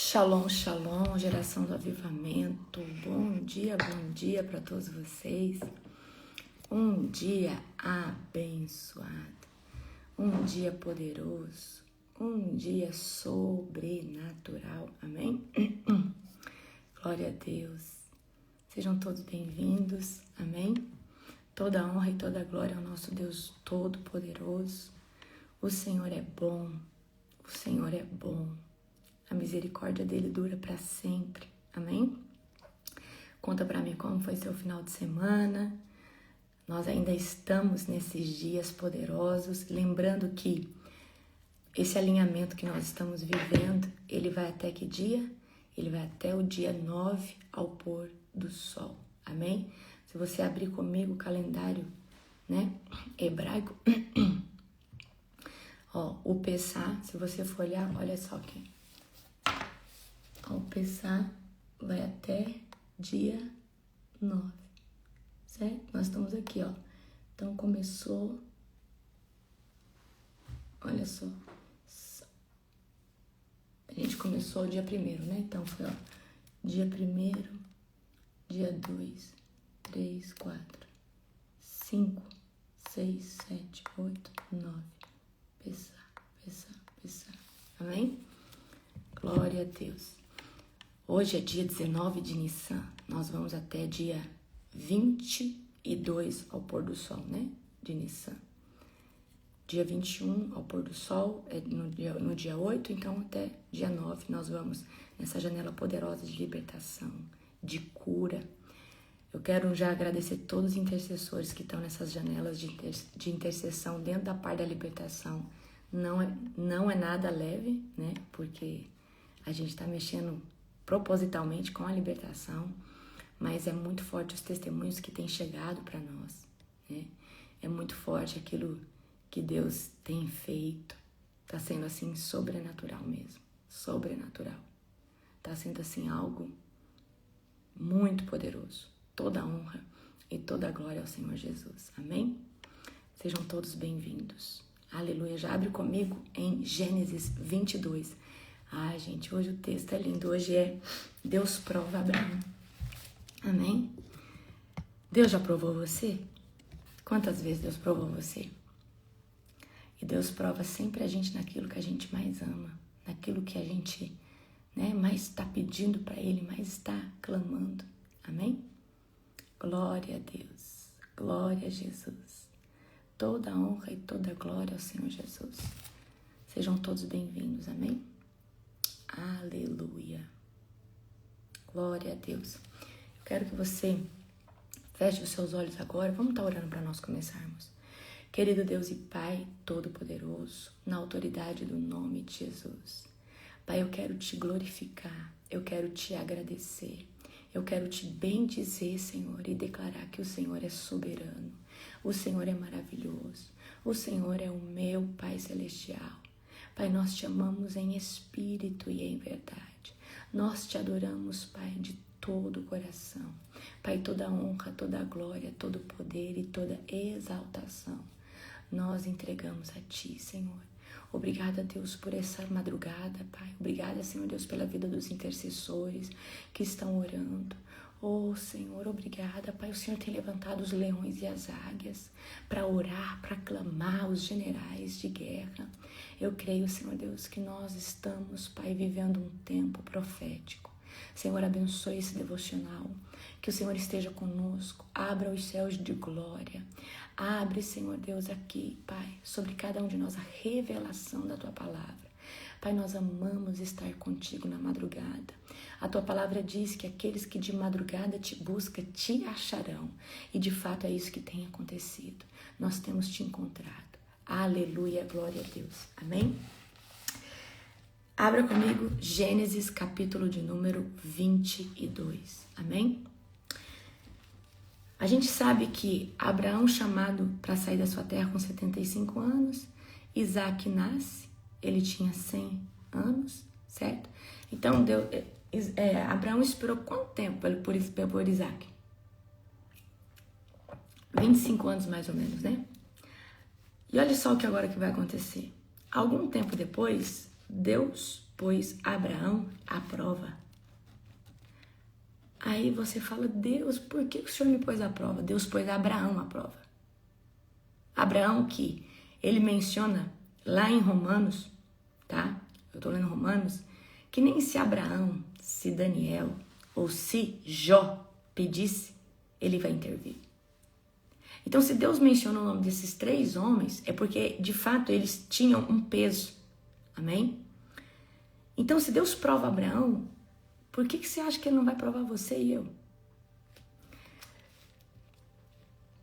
Shalom, shalom, geração do avivamento. Bom dia para todos vocês. Um dia abençoado, um dia poderoso, um dia sobrenatural. Amém? Glória a Deus. Sejam todos bem-vindos. Amém? Toda a honra e toda a glória ao nosso Deus Todo-Poderoso. O Senhor é bom. O Senhor é bom. A misericórdia dele dura para sempre. Amém? Conta para mim como foi seu final de semana. Nós ainda estamos nesses dias poderosos. Lembrando que esse alinhamento que nós estamos vivendo, ele vai até que dia? Ele vai até o dia 9 ao pôr do sol. Amém? Se você abrir comigo o calendário, né, hebraico, ó, o Pessah, se você for olhar, olha só aqui. O Pessah vai até dia 9, certo? Nós estamos aqui, ó. Então, começou, olha só. A gente começou o dia 1º, né? Então, foi, ó, dia 1º, dia 2, 3, 4, 5, 6, 7, 8, 9. Pessah. Amém? Glória a Deus. Hoje é dia 19 de Nissan, nós vamos até dia 22 ao pôr do sol, né? De Nissan. Dia 21 ao pôr do sol, é no dia 8, então até dia 9 nós vamos nessa janela poderosa de libertação, de cura. Eu quero já agradecer todos os intercessores que estão nessas janelas de intercessão dentro da parte da libertação. Não é nada leve, né? Porque a gente está mexendo propositalmente com a libertação, mas é muito forte os testemunhos que têm chegado para nós, né? É muito forte aquilo que Deus tem feito. Tá sendo assim sobrenatural mesmo, sobrenatural. Tá sendo assim algo muito poderoso. Toda a honra e toda a glória ao Senhor Jesus. Amém? Sejam todos bem-vindos. Aleluia. Já abre comigo em Gênesis 22. Ah, gente, hoje o texto é lindo. Hoje é Deus prova Abraão. Amém? Deus já provou você? Quantas vezes Deus provou você? E Deus prova sempre a gente naquilo que a gente mais ama, naquilo que a gente, né, mais está pedindo para Ele, mais está clamando. Amém? Glória a Deus. Glória a Jesus. Toda a honra e toda a glória ao Senhor Jesus. Sejam todos bem-vindos. Amém? Aleluia. Glória a Deus. Eu quero que você feche os seus olhos agora. Vamos estar orando para nós começarmos. Querido Deus e Pai Todo-Poderoso, na autoridade do nome de Jesus. Pai, eu quero te glorificar. Eu quero te agradecer. Eu quero te bendizer, Senhor, e declarar que o Senhor é soberano. O Senhor é maravilhoso. O Senhor é o meu Pai Celestial. Pai, nós te amamos em espírito e em verdade. Nós te adoramos, Pai, de todo o coração. Pai, toda a honra, toda a glória, todo o poder e toda exaltação nós entregamos a Ti, Senhor. Obrigada, Deus, por essa madrugada, Pai. Obrigada, Senhor Deus, pela vida dos intercessores que estão orando. Oh, Senhor, obrigada, Pai. O Senhor tem levantado os leões e as águias para orar, para clamar os generais de guerra. Eu creio, Senhor Deus, que nós estamos, Pai, vivendo um tempo profético. Senhor, abençoe esse devocional. Que o Senhor esteja conosco. Abra os céus de glória. Abre, Senhor Deus, aqui, Pai, sobre cada um de nós a revelação da Tua palavra. Pai, nós amamos estar contigo na madrugada. A Tua palavra diz que aqueles que de madrugada te buscam, te acharão. E de fato é isso que tem acontecido. Nós temos te encontrado. Aleluia, glória a Deus. Amém? Abra comigo Gênesis capítulo de número 22. Amém? A gente sabe que Abraão, chamado para sair da sua terra com 75 anos, Isaac nasce, ele tinha 100 anos, certo? Então, Abraão esperou quanto tempo por Isaac? 25 anos mais ou menos, né? E olha só o que agora que vai acontecer. Algum tempo depois, Deus pôs Abraão à prova. Aí você fala, Deus, por que o Senhor me pôs à prova? Deus pôs Abraão à prova. Abraão que ele menciona lá em Romanos, tá? Eu tô lendo Romanos, que nem se Abraão, se Daniel ou se Jó pedisse, ele vai intervir. Então, se Deus menciona o nome desses 3 homens, é porque, de fato, eles tinham um peso. Amém? Então, se Deus prova Abraão, por que você acha que ele não vai provar você e eu?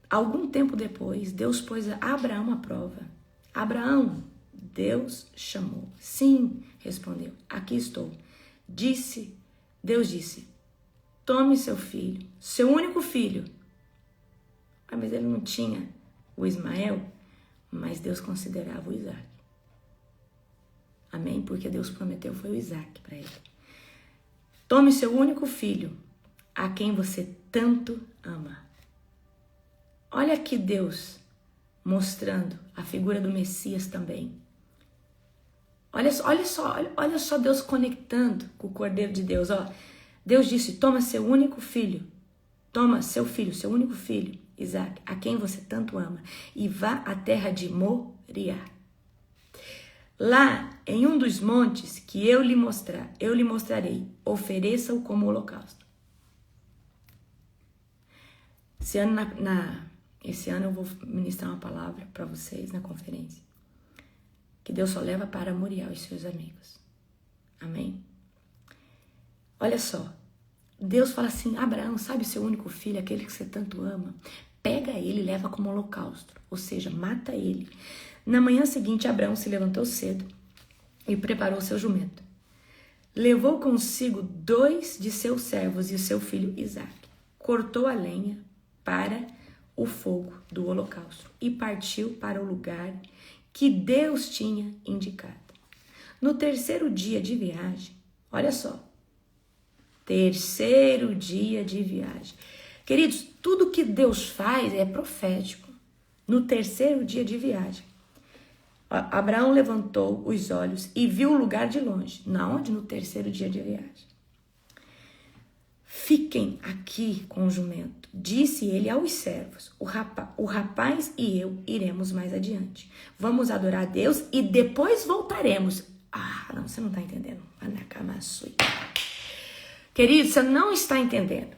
Algum tempo depois, Deus pôs Abraão à prova. Abraão, Deus chamou. Sim, respondeu, aqui estou. Deus disse, tome seu filho, seu único filho. Mas ele não tinha o Ismael, mas Deus considerava o Isaac. Amém? Porque Deus prometeu foi o Isaac para ele. Tome seu único filho, a quem você tanto ama. Olha aqui Deus mostrando a figura do Messias também. Olha só Deus conectando com o Cordeiro de Deus. Ó. Deus disse, toma seu único filho. Toma seu filho, seu único filho, Isaac, a quem você tanto ama, e vá à terra de Moriá. Lá, em um dos montes que eu lhe mostrarei, ofereça-o como holocausto. Esse ano eu vou ministrar uma palavra para vocês na conferência. Que Deus só leva para Moriá os seus amigos. Amém? Olha só. Deus fala assim, Abraão, sabe seu único filho, aquele que você tanto ama? Pega ele e leva como holocausto. Ou seja, mata ele. Na manhã seguinte, Abraão se levantou cedo e preparou seu jumento. Levou consigo 2 de seus servos e o seu filho Isaac. Cortou a lenha para o fogo do holocausto e partiu para o lugar que Deus tinha indicado. No 3º dia de viagem, olha só, 3º dia de viagem. Queridos, tudo que Deus faz é profético. No 3º dia de viagem, Abraão levantou os olhos e viu o lugar de longe. Na onde? No 3º dia de viagem. Fiquem aqui com o jumento, disse ele aos servos. O rapaz e eu iremos mais adiante. Vamos adorar a Deus e depois voltaremos. Ah, não, você não está entendendo. Querido, você não está entendendo.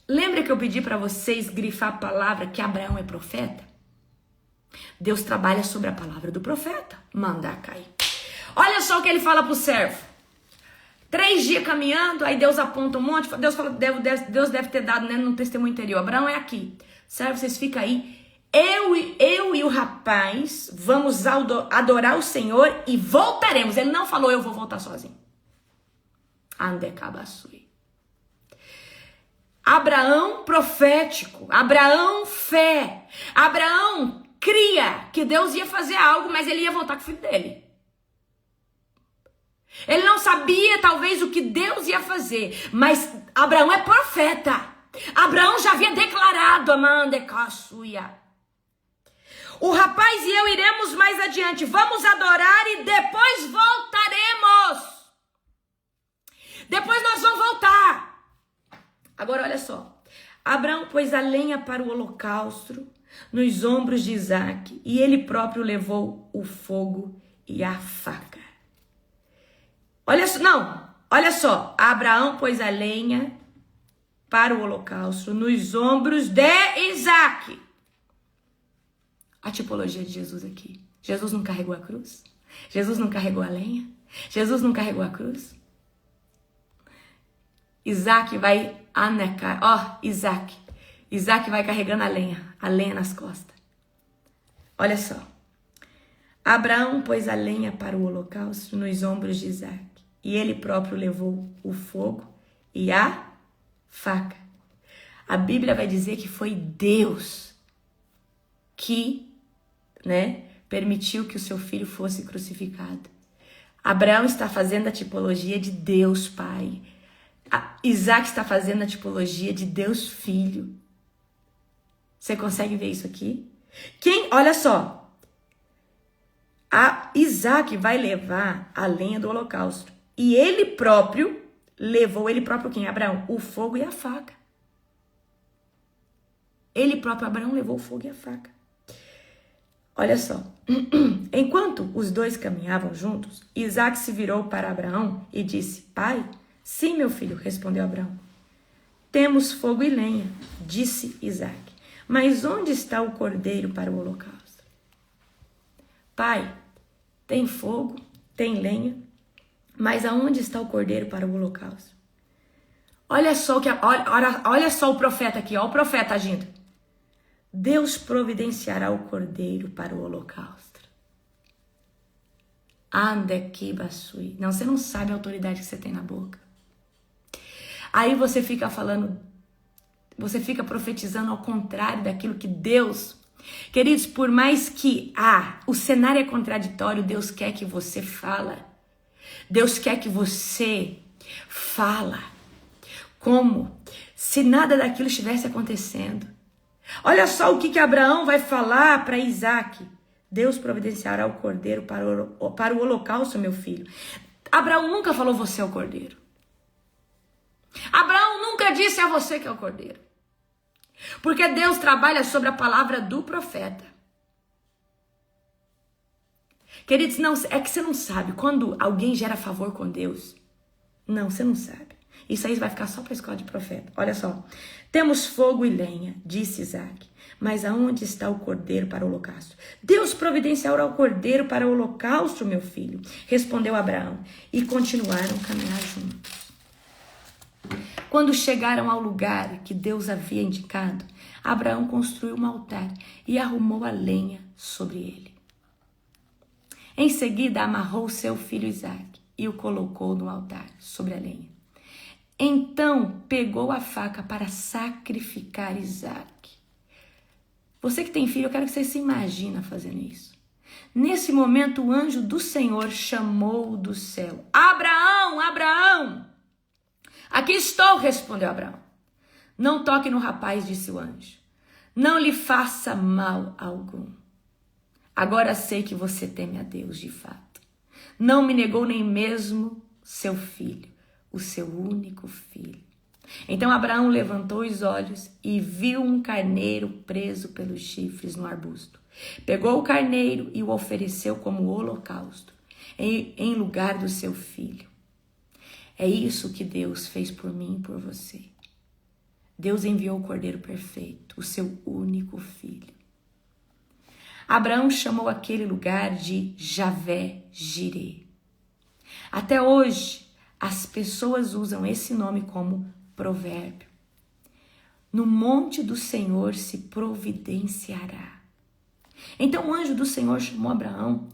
Lembra que eu pedi para vocês grifar a palavra que Abraão é profeta? Deus trabalha sobre a palavra do profeta. Manda cair. Olha só o que ele fala para o servo. 3 dias caminhando, aí Deus aponta um monte. Deus fala, Deus deve ter dado, né, no testemunho anterior. Abraão é aqui. Servo, vocês ficam aí. Eu e o rapaz vamos adorar o Senhor e voltaremos. Ele não falou, eu vou voltar sozinho. Andecabasui. Abraão profético, Abraão fé, Abraão cria que Deus ia fazer algo, mas ele ia voltar com o filho dele. Ele não sabia talvez o que Deus ia fazer, mas Abraão é profeta. Abraão já havia declarado, o rapaz e eu iremos mais adiante, vamos adorar e depois voltaremos. Depois nós vamos voltar. Agora olha só, Abraão pôs a lenha para o holocausto nos ombros de Isaac e ele próprio levou o fogo e a faca. Olha só, Abraão pôs a lenha para o holocausto nos ombros de Isaac. A tipologia de Jesus aqui. Jesus não carregou a cruz? Jesus não carregou a lenha? Jesus não carregou a cruz? Isaac vai anecar, Isaac vai carregando a lenha nas costas. Olha só. Abraão pôs a lenha para o holocausto nos ombros de Isaac, e ele próprio levou o fogo e a faca. A Bíblia vai dizer que foi Deus que, permitiu que o seu filho fosse crucificado. Abraão está fazendo a tipologia de Deus Pai. Isaac está fazendo a tipologia de Deus Filho. Você consegue ver isso aqui? Olha só. Isaac vai levar a lenha do holocausto. E ele próprio levou, ele próprio quem? Abraão, o fogo e a faca. Ele próprio, Abraão, levou o fogo e a faca. Olha só. Enquanto os dois caminhavam juntos, Isaac se virou para Abraão e disse: Pai? Sim, meu filho, respondeu Abraão. Temos fogo e lenha, disse Isaac. Mas onde está o cordeiro para o holocausto? Pai, tem fogo, tem lenha, mas aonde está o cordeiro para o holocausto? Olha só o profeta aqui, ó, o profeta agindo. Deus providenciará o cordeiro para o holocausto. Andekibasui. Não, você não sabe a autoridade que você tem na boca. Aí você fica falando, você fica profetizando ao contrário daquilo que Deus... Queridos, por mais que o cenário é contraditório, Deus quer que você fala. Deus quer que você fala como se nada daquilo estivesse acontecendo. Olha só o que Abraão vai falar para Isaac. Deus providenciará o cordeiro para o holocausto, meu filho. Abraão nunca falou você é o cordeiro. Abraão nunca disse a você que é o cordeiro. Porque Deus trabalha sobre a palavra do profeta. Queridos, não, é que você não sabe. Quando alguém gera favor com Deus, não, você não sabe. Isso aí vai ficar só para a escola de profeta. Olha só. Temos fogo e lenha, disse Isaac. Mas aonde está o cordeiro para o holocausto? Deus providenciará o cordeiro para o holocausto, meu filho, respondeu Abraão. E continuaram a caminhar juntos. Quando chegaram ao lugar que Deus havia indicado, Abraão construiu um altar e arrumou a lenha sobre ele. Em seguida, amarrou seu filho Isaque e o colocou no altar, sobre a lenha. Então, pegou a faca para sacrificar Isaque. Você que tem filho, eu quero que você se imagine fazendo isso. Nesse momento, o anjo do Senhor chamou do céu. Abraão, Abraão! Aqui estou, respondeu Abraão. Não toque no rapaz, disse o anjo. Não lhe faça mal algum. Agora sei que você teme a Deus de fato. Não me negou nem mesmo seu filho, o seu único filho. Então Abraão levantou os olhos e viu um carneiro preso pelos chifres no arbusto. Pegou o carneiro e o ofereceu como holocausto, em lugar do seu filho. É isso que Deus fez por mim e por você. Deus enviou o cordeiro perfeito, o seu único filho. Abraão chamou aquele lugar de Javé-Jirê. Até hoje, as pessoas usam esse nome como provérbio. No monte do Senhor se providenciará. Então o anjo do Senhor chamou Abraão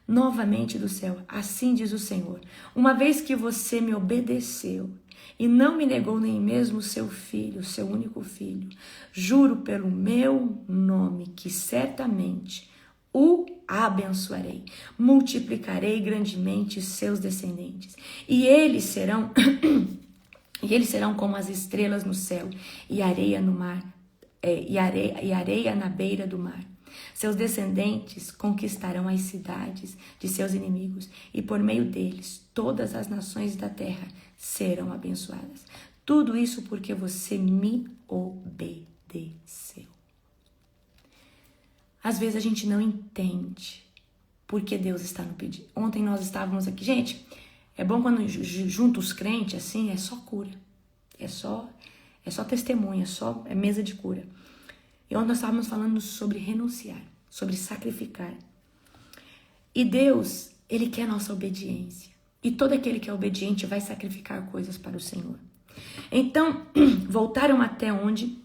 novamente do céu. Assim diz o Senhor: uma vez que você me obedeceu e não me negou nem mesmo seu filho, seu único filho, juro pelo meu nome que certamente o abençoarei, multiplicarei grandemente seus descendentes, e eles serão como as estrelas no céu e areia no mar, e areia na beira do mar. Seus descendentes conquistarão as cidades de seus inimigos, e por meio deles todas as nações da terra serão abençoadas. Tudo isso porque você me obedeceu. Às vezes a gente não entende porque Deus está no pedido. Ontem nós estávamos aqui. Gente, é bom quando junta os crentes assim, é só cura. É só testemunha, é mesa de cura. E ontem nós estávamos falando sobre renunciar, sobre sacrificar. E Deus, Ele quer a nossa obediência. E todo aquele que é obediente vai sacrificar coisas para o Senhor. Então, voltaram até onde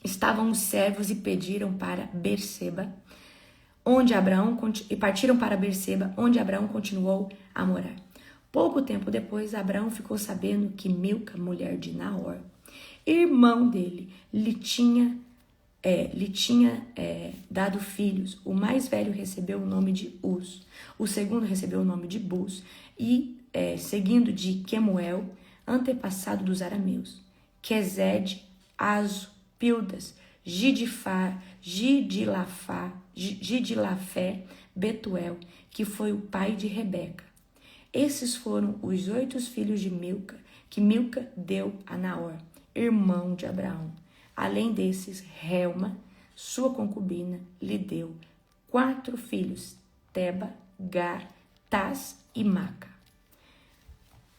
estavam os servos e pediram para Berseba, e partiram para Berseba, onde Abraão continuou a morar. Pouco tempo depois, Abraão ficou sabendo que Milca, mulher de Naor, irmão dele, lhe tinha dado filhos. O mais velho recebeu o nome de Uz, o segundo recebeu o nome de Buz, e seguindo de Quemuel, antepassado dos arameus, Quezed, Azo, Pildas, Gidilafé, Betuel, que foi o pai de Rebeca. Esses foram os 8 filhos de Milca, que Milca deu a Naor, irmão de Abraão. Além desses, Relma, sua concubina, lhe deu 4 filhos, Teba, Gar, Taz e Maca.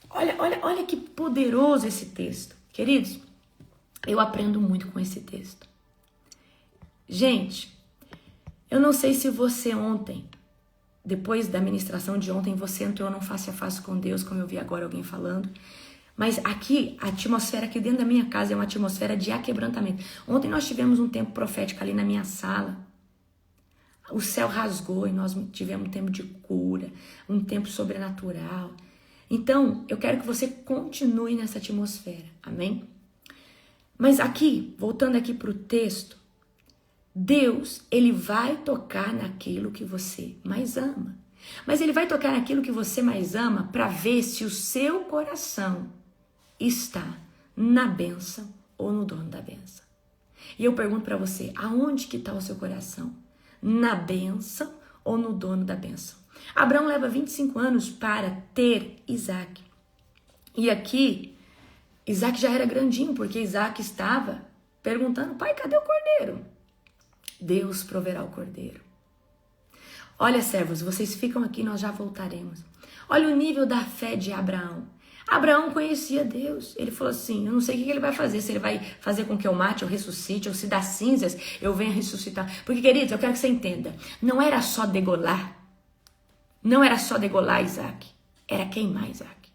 Olha que poderoso esse texto. Queridos, eu aprendo muito com esse texto. Gente, eu não sei se você ontem, depois da ministração de ontem, você entrou num face a face com Deus, como eu vi agora alguém falando. Mas aqui, a atmosfera aqui dentro da minha casa é uma atmosfera de aquebrantamento. Ontem nós tivemos um tempo profético ali na minha sala. O céu rasgou e nós tivemos um tempo de cura, um tempo sobrenatural. Então, eu quero que você continue nessa atmosfera, amém? Mas aqui, voltando aqui para o texto, Deus, ele vai tocar naquilo que você mais ama. Mas ele vai tocar naquilo que você mais ama para ver se o seu coração está na bênção ou no dono da bênção. E eu pergunto para você, aonde que está o seu coração? Na bênção ou no dono da bênção? Abraão leva 25 anos para ter Isaac. E aqui, Isaac já era grandinho, porque Isaac estava perguntando, pai, cadê o cordeiro? Deus proverá o cordeiro. Olha, servos, vocês ficam aqui, nós já voltaremos. Olha o nível da fé de Abraão. Abraão conhecia Deus. Ele falou assim, eu não sei o que ele vai fazer, se ele vai fazer com que eu mate, eu ressuscite, ou se das cinzas eu venha ressuscitar. Porque, queridos, eu quero que você entenda, não era só degolar. Não era só degolar Isaac, era queimar Isaac.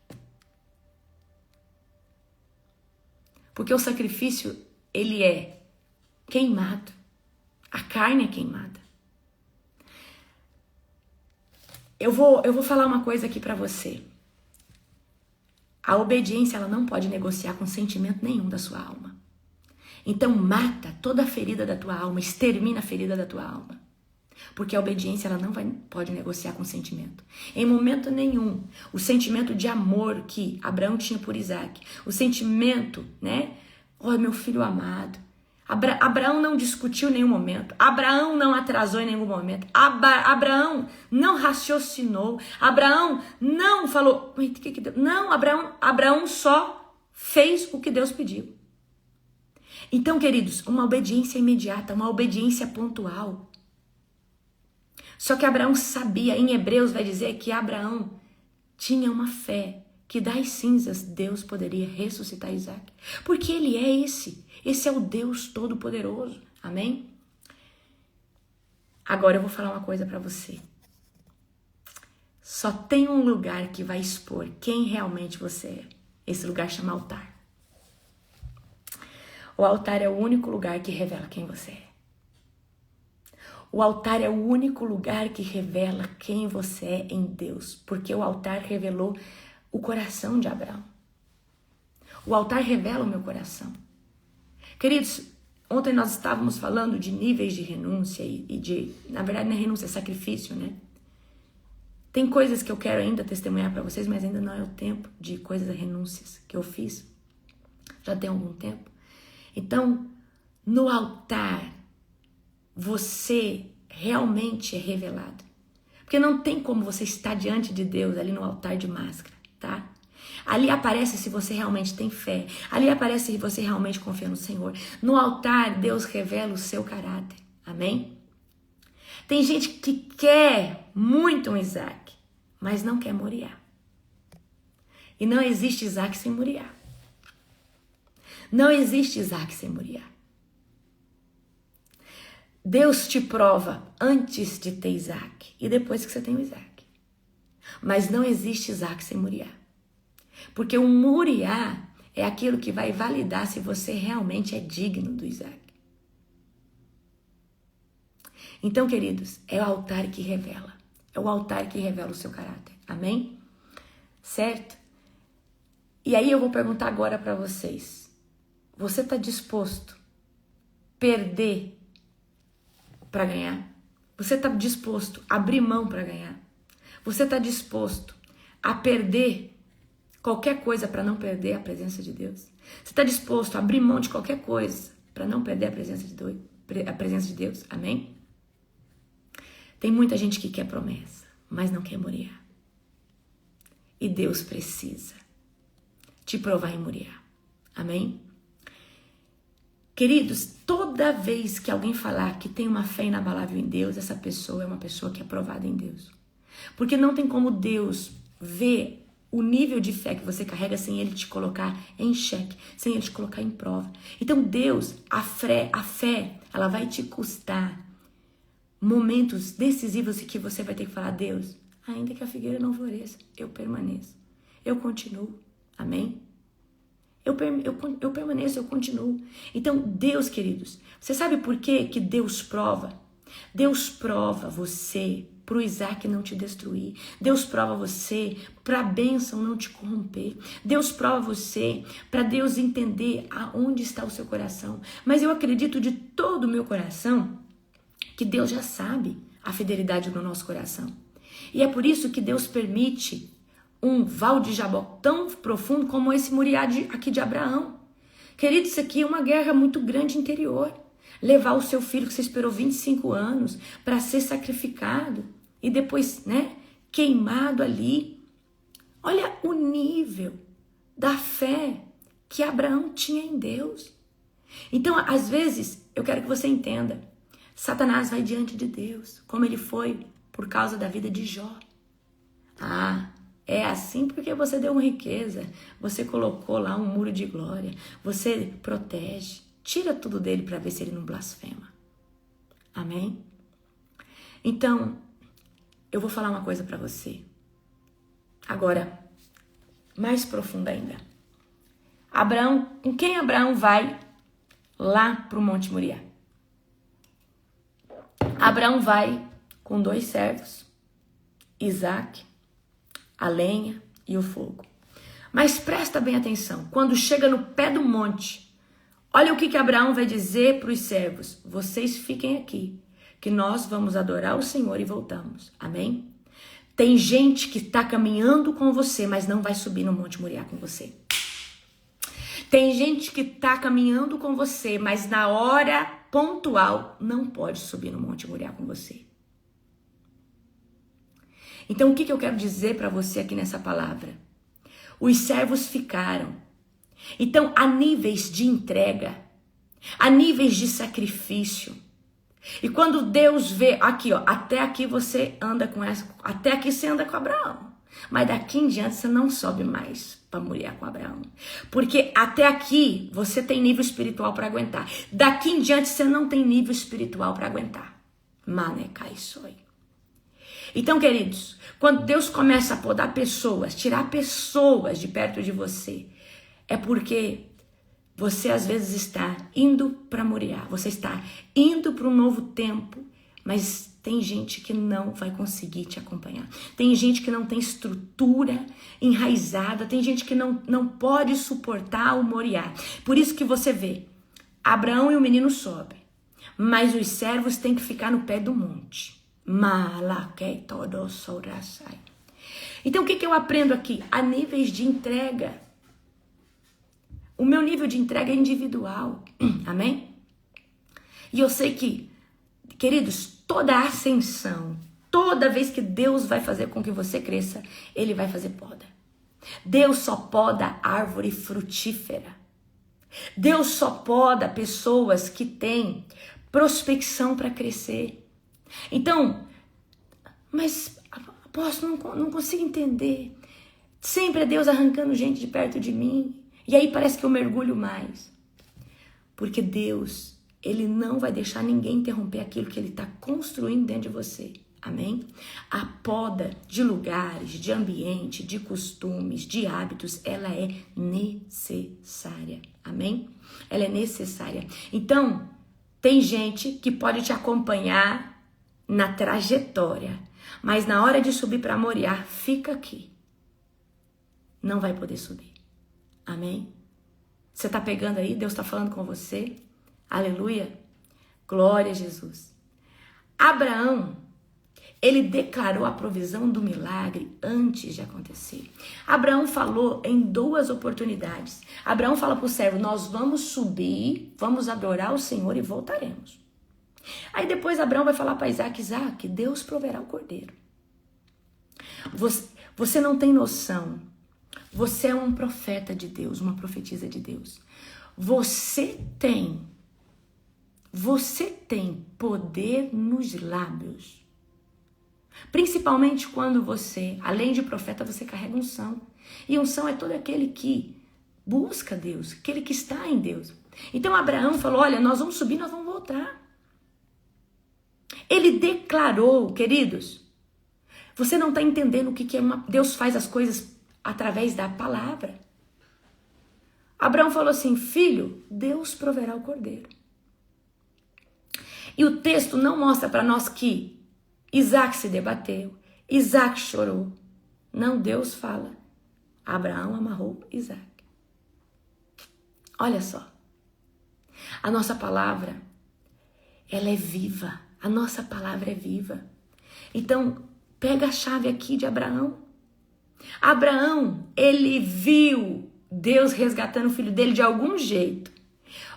Porque o sacrifício, ele é queimado. A carne é queimada. Eu vou falar uma coisa aqui pra você. A obediência, ela não pode negociar com sentimento nenhum da sua alma. Então mata toda a ferida da tua alma, extermina a ferida da tua alma. Porque a obediência, ela não pode negociar com sentimento. Em momento nenhum, o sentimento de amor que Abraão tinha por Isaac, o sentimento, né? Oh, meu filho amado. Abraão não discutiu em nenhum momento. Abraão não atrasou em nenhum momento. Abraão não raciocinou. Abraão não falou... Não, Abraão só fez o que Deus pediu. Então, queridos, uma obediência imediata, uma obediência pontual. Só que Abraão sabia, em Hebreus vai dizer que Abraão tinha uma fé que das cinzas Deus poderia ressuscitar Isaac. Porque ele é esse é o Deus Todo-Poderoso, amém? Agora eu vou falar uma coisa para você. Só tem um lugar que vai expor quem realmente você é. Esse lugar chama altar. O altar é o único lugar que revela quem você é. O altar é o único lugar que revela quem você é em Deus, porque o altar revelou o coração de Abraão. O altar revela o meu coração. Queridos, ontem nós estávamos falando de níveis de renúncia e de, na verdade não é renúncia, é sacrifício, né? Tem coisas que eu quero ainda testemunhar para vocês, mas ainda não é o tempo de coisas, renúncias que eu fiz. Já tem algum tempo. Então, no altar, você realmente é revelado. Porque não tem como você estar diante de Deus ali no altar de máscara, tá? Ali aparece se você realmente tem fé. Ali aparece se você realmente confia no Senhor. No altar, Deus revela o seu caráter. Amém? Tem gente que quer muito um Isaac, mas não quer Moriá. E não existe Isaac sem Moriá. Não existe Isaac sem Moriá. Deus te prova antes de ter Isaac e depois que você tem o Isaac. Mas não existe Isaac sem Moriá. Porque o Moriá é aquilo que vai validar se você realmente é digno do Isaac. Então, queridos, é o altar que revela. É o altar que revela o seu caráter. Amém? Certo? E aí eu vou perguntar agora para vocês. Você está disposto a perder para ganhar? Você está disposto a abrir mão para ganhar? Você está disposto a perder qualquer coisa para não perder a presença de Deus? Você está disposto a abrir mão de qualquer coisa para não perder a presença de Deus? Amém? Tem muita gente que quer promessa, mas não quer Moriá. E Deus precisa te provar em Moriá. Amém? Queridos, toda vez que alguém falar que tem uma fé inabalável em Deus, essa pessoa é uma pessoa que é provada em Deus. Porque não tem como Deus ver o nível de fé que você carrega sem Ele te colocar em xeque, sem Ele te colocar em prova. Então Deus, a fé, ela vai te custar momentos decisivos em que você vai ter que falar: Deus, ainda que a figueira não floresça, eu permaneço, eu continuo. Amém? Eu permaneço, eu continuo. Então, Deus, queridos, você sabe por que Deus prova? Deus prova você para o Isaac não te destruir. Deus prova você para a bênção não te corromper. Deus prova você para Deus entender aonde está o seu coração. Mas eu acredito de todo o meu coração que Deus já sabe a fidelidade do nosso coração. E é por isso que Deus permite um val de Jaboque tão profundo como esse Moriá aqui de Abraão. Querido, isso aqui é uma guerra muito grande interior. Levar o seu filho que você esperou 25 anos para ser sacrificado e depois, queimado ali. Olha o nível da fé que Abraão tinha em Deus. Então, às vezes, eu quero que você entenda, Satanás vai diante de Deus, como ele foi por causa da vida de Jó. É assim porque você deu uma riqueza, você colocou lá um muro de glória, você protege, tira tudo dele para ver se ele não blasfema. Amém? Então, eu vou falar uma coisa para você. Agora, mais profunda ainda. Com quem Abraão vai lá para o Monte Moriá? Abraão vai com 2 servos, Isaac, a lenha e o fogo. Mas presta bem atenção, quando chega no pé do monte, olha o que Abraão vai dizer para os servos: vocês fiquem aqui, que nós vamos adorar o Senhor e voltamos. Amém? Tem gente que está caminhando com você, mas não vai subir no Monte Moriá com você. Tem gente que está caminhando com você, mas na hora pontual não pode subir no Monte Moriá com você. Então, o que eu quero dizer para você aqui nessa palavra? Os servos ficaram. Então, há níveis de entrega, há níveis de sacrifício. E quando Deus vê, aqui, até aqui você anda com até aqui você anda com Abraão. Mas daqui em diante você não sobe mais para Moriá com Abraão. Porque até aqui você tem nível espiritual para aguentar. Daqui em diante você não tem nível espiritual para aguentar. Manecai soi. Então, queridos, quando Deus começa a podar pessoas, tirar pessoas de perto de você, é porque você às vezes está indo para Moriá, você está indo para um novo tempo, mas tem gente que não vai conseguir te acompanhar. Tem gente que não tem estrutura enraizada, tem gente que não pode suportar o Moriá. Por isso que você vê, Abraão e o menino sobem, mas os servos têm que ficar no pé do monte. Então, o que eu aprendo aqui? Há níveis de entrega. O meu nível de entrega é individual. Amém? E eu sei que, queridos, toda ascensão, toda vez que Deus vai fazer com que você cresça, Ele vai fazer poda. Deus só poda árvore frutífera. Deus só poda pessoas que têm prospecção para crescer. Então, mas apóstolo, não consigo entender. Sempre é Deus arrancando gente de perto de mim. E aí parece que eu mergulho mais. Porque Deus, Ele não vai deixar ninguém interromper aquilo que Ele está construindo dentro de você. Amém? A poda de lugares, de ambiente, de costumes, de hábitos, ela é necessária. Amém? Ela é necessária. Então, tem gente que pode te acompanhar na trajetória, mas na hora de subir para Moriá, fica aqui. Não vai poder subir. Amém? Você está pegando aí? Deus está falando com você? Aleluia! Glória a Jesus. Abraão, ele declarou a provisão do milagre antes de acontecer. Abraão falou em 2 oportunidades. Abraão fala para o servo: nós vamos subir, vamos adorar o Senhor e voltaremos. Aí depois Abraão vai falar para Isaac, Isaac, Deus proverá o cordeiro. Você não tem noção. Você é um profeta de Deus, uma profetisa de Deus. Você tem poder nos lábios. Principalmente quando você, além de profeta, você carrega unção. E unção é todo aquele que busca Deus, aquele que está em Deus. Então Abraão falou, olha, nós vamos subir, nós vamos voltar. Ele declarou, queridos, você não está entendendo o que é Deus faz as coisas através da palavra. Abraão falou assim, filho, Deus proverá o cordeiro. E o texto não mostra para nós que Isaac se debateu, Isaac chorou. Não, Deus fala. Abraão amarrou Isaac. Olha só. A nossa palavra, ela é viva. A nossa palavra é viva. Então, pega a chave aqui de Abraão. Abraão, ele viu Deus resgatando o filho dele de algum jeito.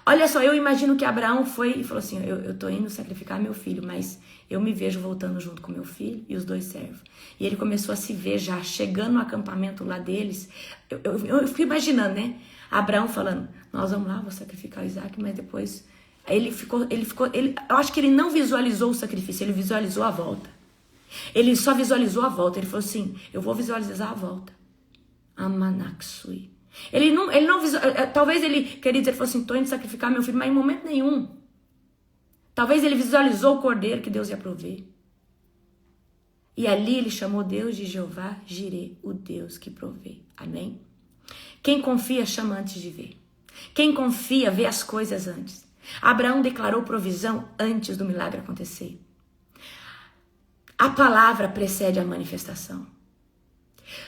Olha só, eu imagino que Abraão foi e falou assim, eu tô indo sacrificar meu filho, mas eu me vejo voltando junto com meu filho e os dois servos. E ele começou a se ver já chegando no acampamento lá deles. Eu fico imaginando, né? Abraão falando, nós vamos lá, vou sacrificar o Isaac, mas depois... eu acho que ele não visualizou o sacrifício, ele visualizou a volta. Ele só visualizou a volta. Ele falou assim, eu vou visualizar a volta. Amanaksui. Ele não talvez ele, queridos, ele falou assim, tô indo sacrificar meu filho, mas em momento nenhum. Talvez ele visualizou o cordeiro que Deus ia prover. E ali ele chamou Deus de Jeová Jireh, o Deus que provê. Amém? Quem confia chama antes de ver. Quem confia vê as coisas antes. Abraão declarou provisão antes do milagre acontecer. A palavra precede a manifestação.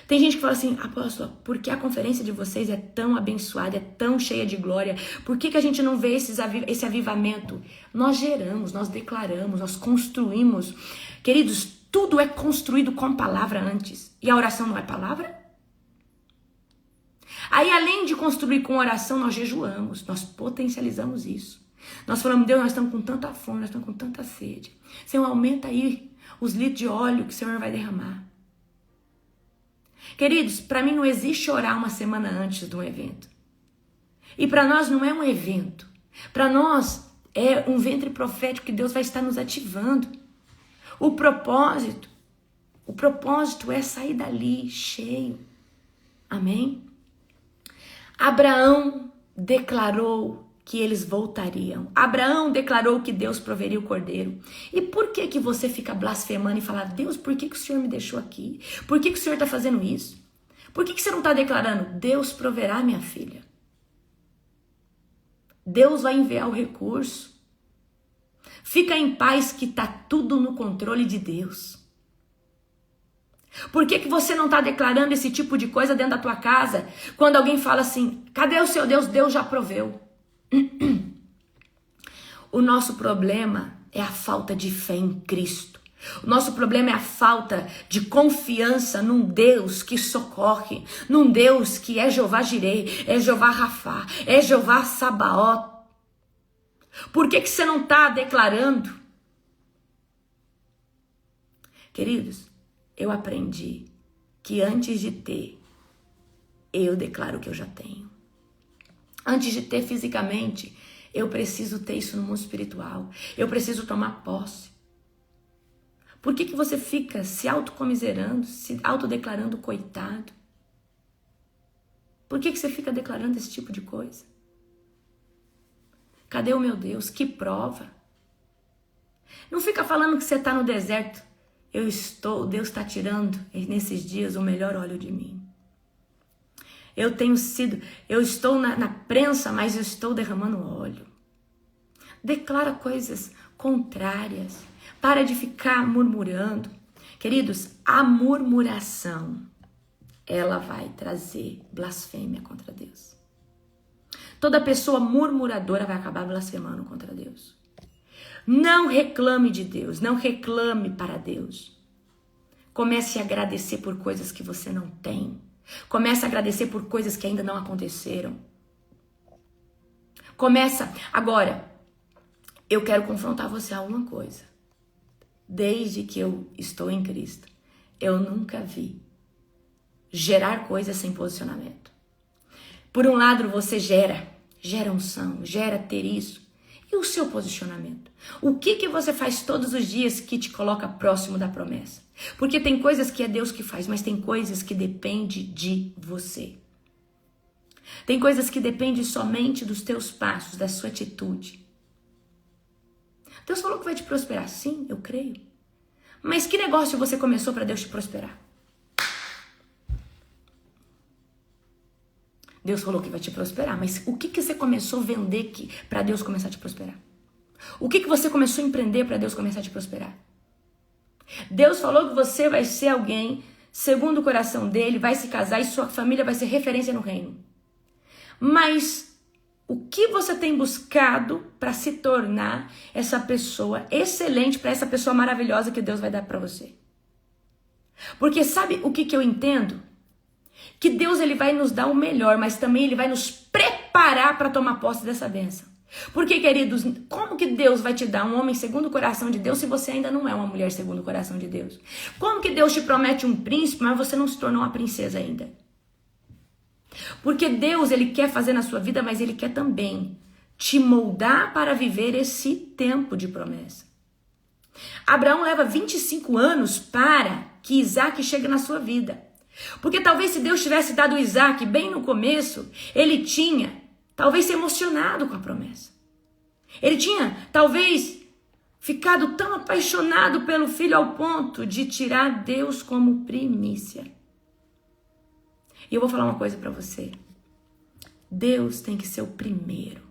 Tem gente que fala assim, apóstolo, por que a conferência de vocês é tão abençoada, é tão cheia de glória? Por que a gente não vê esse avivamento? Nós geramos, nós declaramos, nós construímos. Queridos, tudo é construído com palavra antes. E a oração não é palavra? Aí, além de construir com oração, nós jejuamos, nós potencializamos isso. Nós falamos, Deus, nós estamos com tanta fome, nós estamos com tanta sede. Senhor, aumenta aí os litros de óleo que o Senhor vai derramar. Queridos, para mim não existe orar uma semana antes de um evento. E para nós não é um evento. Para nós é um ventre profético que Deus vai estar nos ativando. O propósito é sair dali cheio. Amém? Abraão declarou que eles voltariam. Abraão declarou que Deus proveria o cordeiro. E por que você fica blasfemando e fala, Deus, por que o Senhor me deixou aqui? Por que o Senhor está fazendo isso? Por que você não está declarando, Deus proverá, minha filha? Deus vai enviar o recurso. Fica em paz que está tudo no controle de Deus. Por que você não está declarando esse tipo de coisa dentro da tua casa? Quando alguém fala assim, cadê o seu Deus? Deus já proveu. O nosso problema é a falta de fé em Cristo. O nosso problema é a falta de confiança num Deus que socorre, num Deus que é Jeová Jireh, é Jeová Rafá, é Jeová Sabaoth. Por que você não está declarando? Queridos, eu aprendi que antes de ter, eu declaro que eu já tenho. Antes de ter fisicamente, eu preciso ter isso no mundo espiritual. Eu preciso tomar posse. Por que você fica se autocomiserando, se autodeclarando coitado? Por que você fica declarando esse tipo de coisa? Cadê o meu Deus? Que prova? Não fica falando que você está no deserto. Deus está tirando nesses dias o melhor óleo de mim. Eu estou na prensa, mas eu estou derramando óleo. Declara coisas contrárias. Para de ficar murmurando. Queridos, a murmuração, ela vai trazer blasfêmia contra Deus. Toda pessoa murmuradora vai acabar blasfemando contra Deus. Não reclame de Deus, não reclame para Deus. Comece a agradecer por coisas que você não tem. Comece a agradecer por coisas que ainda não aconteceram. Agora, eu quero confrontar você a uma coisa. Desde que eu estou em Cristo, eu nunca vi gerar coisas sem posicionamento. Por um lado, você gera unção, gera ter isso. E o seu posicionamento? O que você faz todos os dias que te coloca próximo da promessa? Porque tem coisas que é Deus que faz, mas tem coisas que dependem de você. Tem coisas que dependem somente dos teus passos, da sua atitude. Deus falou que vai te prosperar. Sim, eu creio. Mas que negócio você começou para Deus te prosperar? Deus falou que vai te prosperar, mas o que você começou a vender para Deus começar a te prosperar? O que você começou a empreender para Deus começar a te prosperar? Deus falou que você vai ser alguém segundo o coração dele, vai se casar e sua família vai ser referência no reino. Mas o que você tem buscado para se tornar essa pessoa excelente, para essa pessoa maravilhosa que Deus vai dar para você? Porque sabe o que eu entendo? Que Deus ele vai nos dar o melhor, mas também ele vai nos preparar para tomar posse dessa bênção. Porque, queridos, como que Deus vai te dar um homem segundo o coração de Deus se você ainda não é uma mulher segundo o coração de Deus? Como que Deus te promete um príncipe, mas você não se tornou uma princesa ainda? Porque Deus ele quer fazer na sua vida, mas ele quer também te moldar para viver esse tempo de promessa. Abraão leva 25 anos para que Isaac chegue na sua vida. Porque talvez se Deus tivesse dado Isaac bem no começo, ele tinha talvez se emocionado com a promessa. Ele tinha talvez ficado tão apaixonado pelo filho ao ponto de tirar Deus como primícia. E eu vou falar uma coisa para você. Deus tem que ser o primeiro.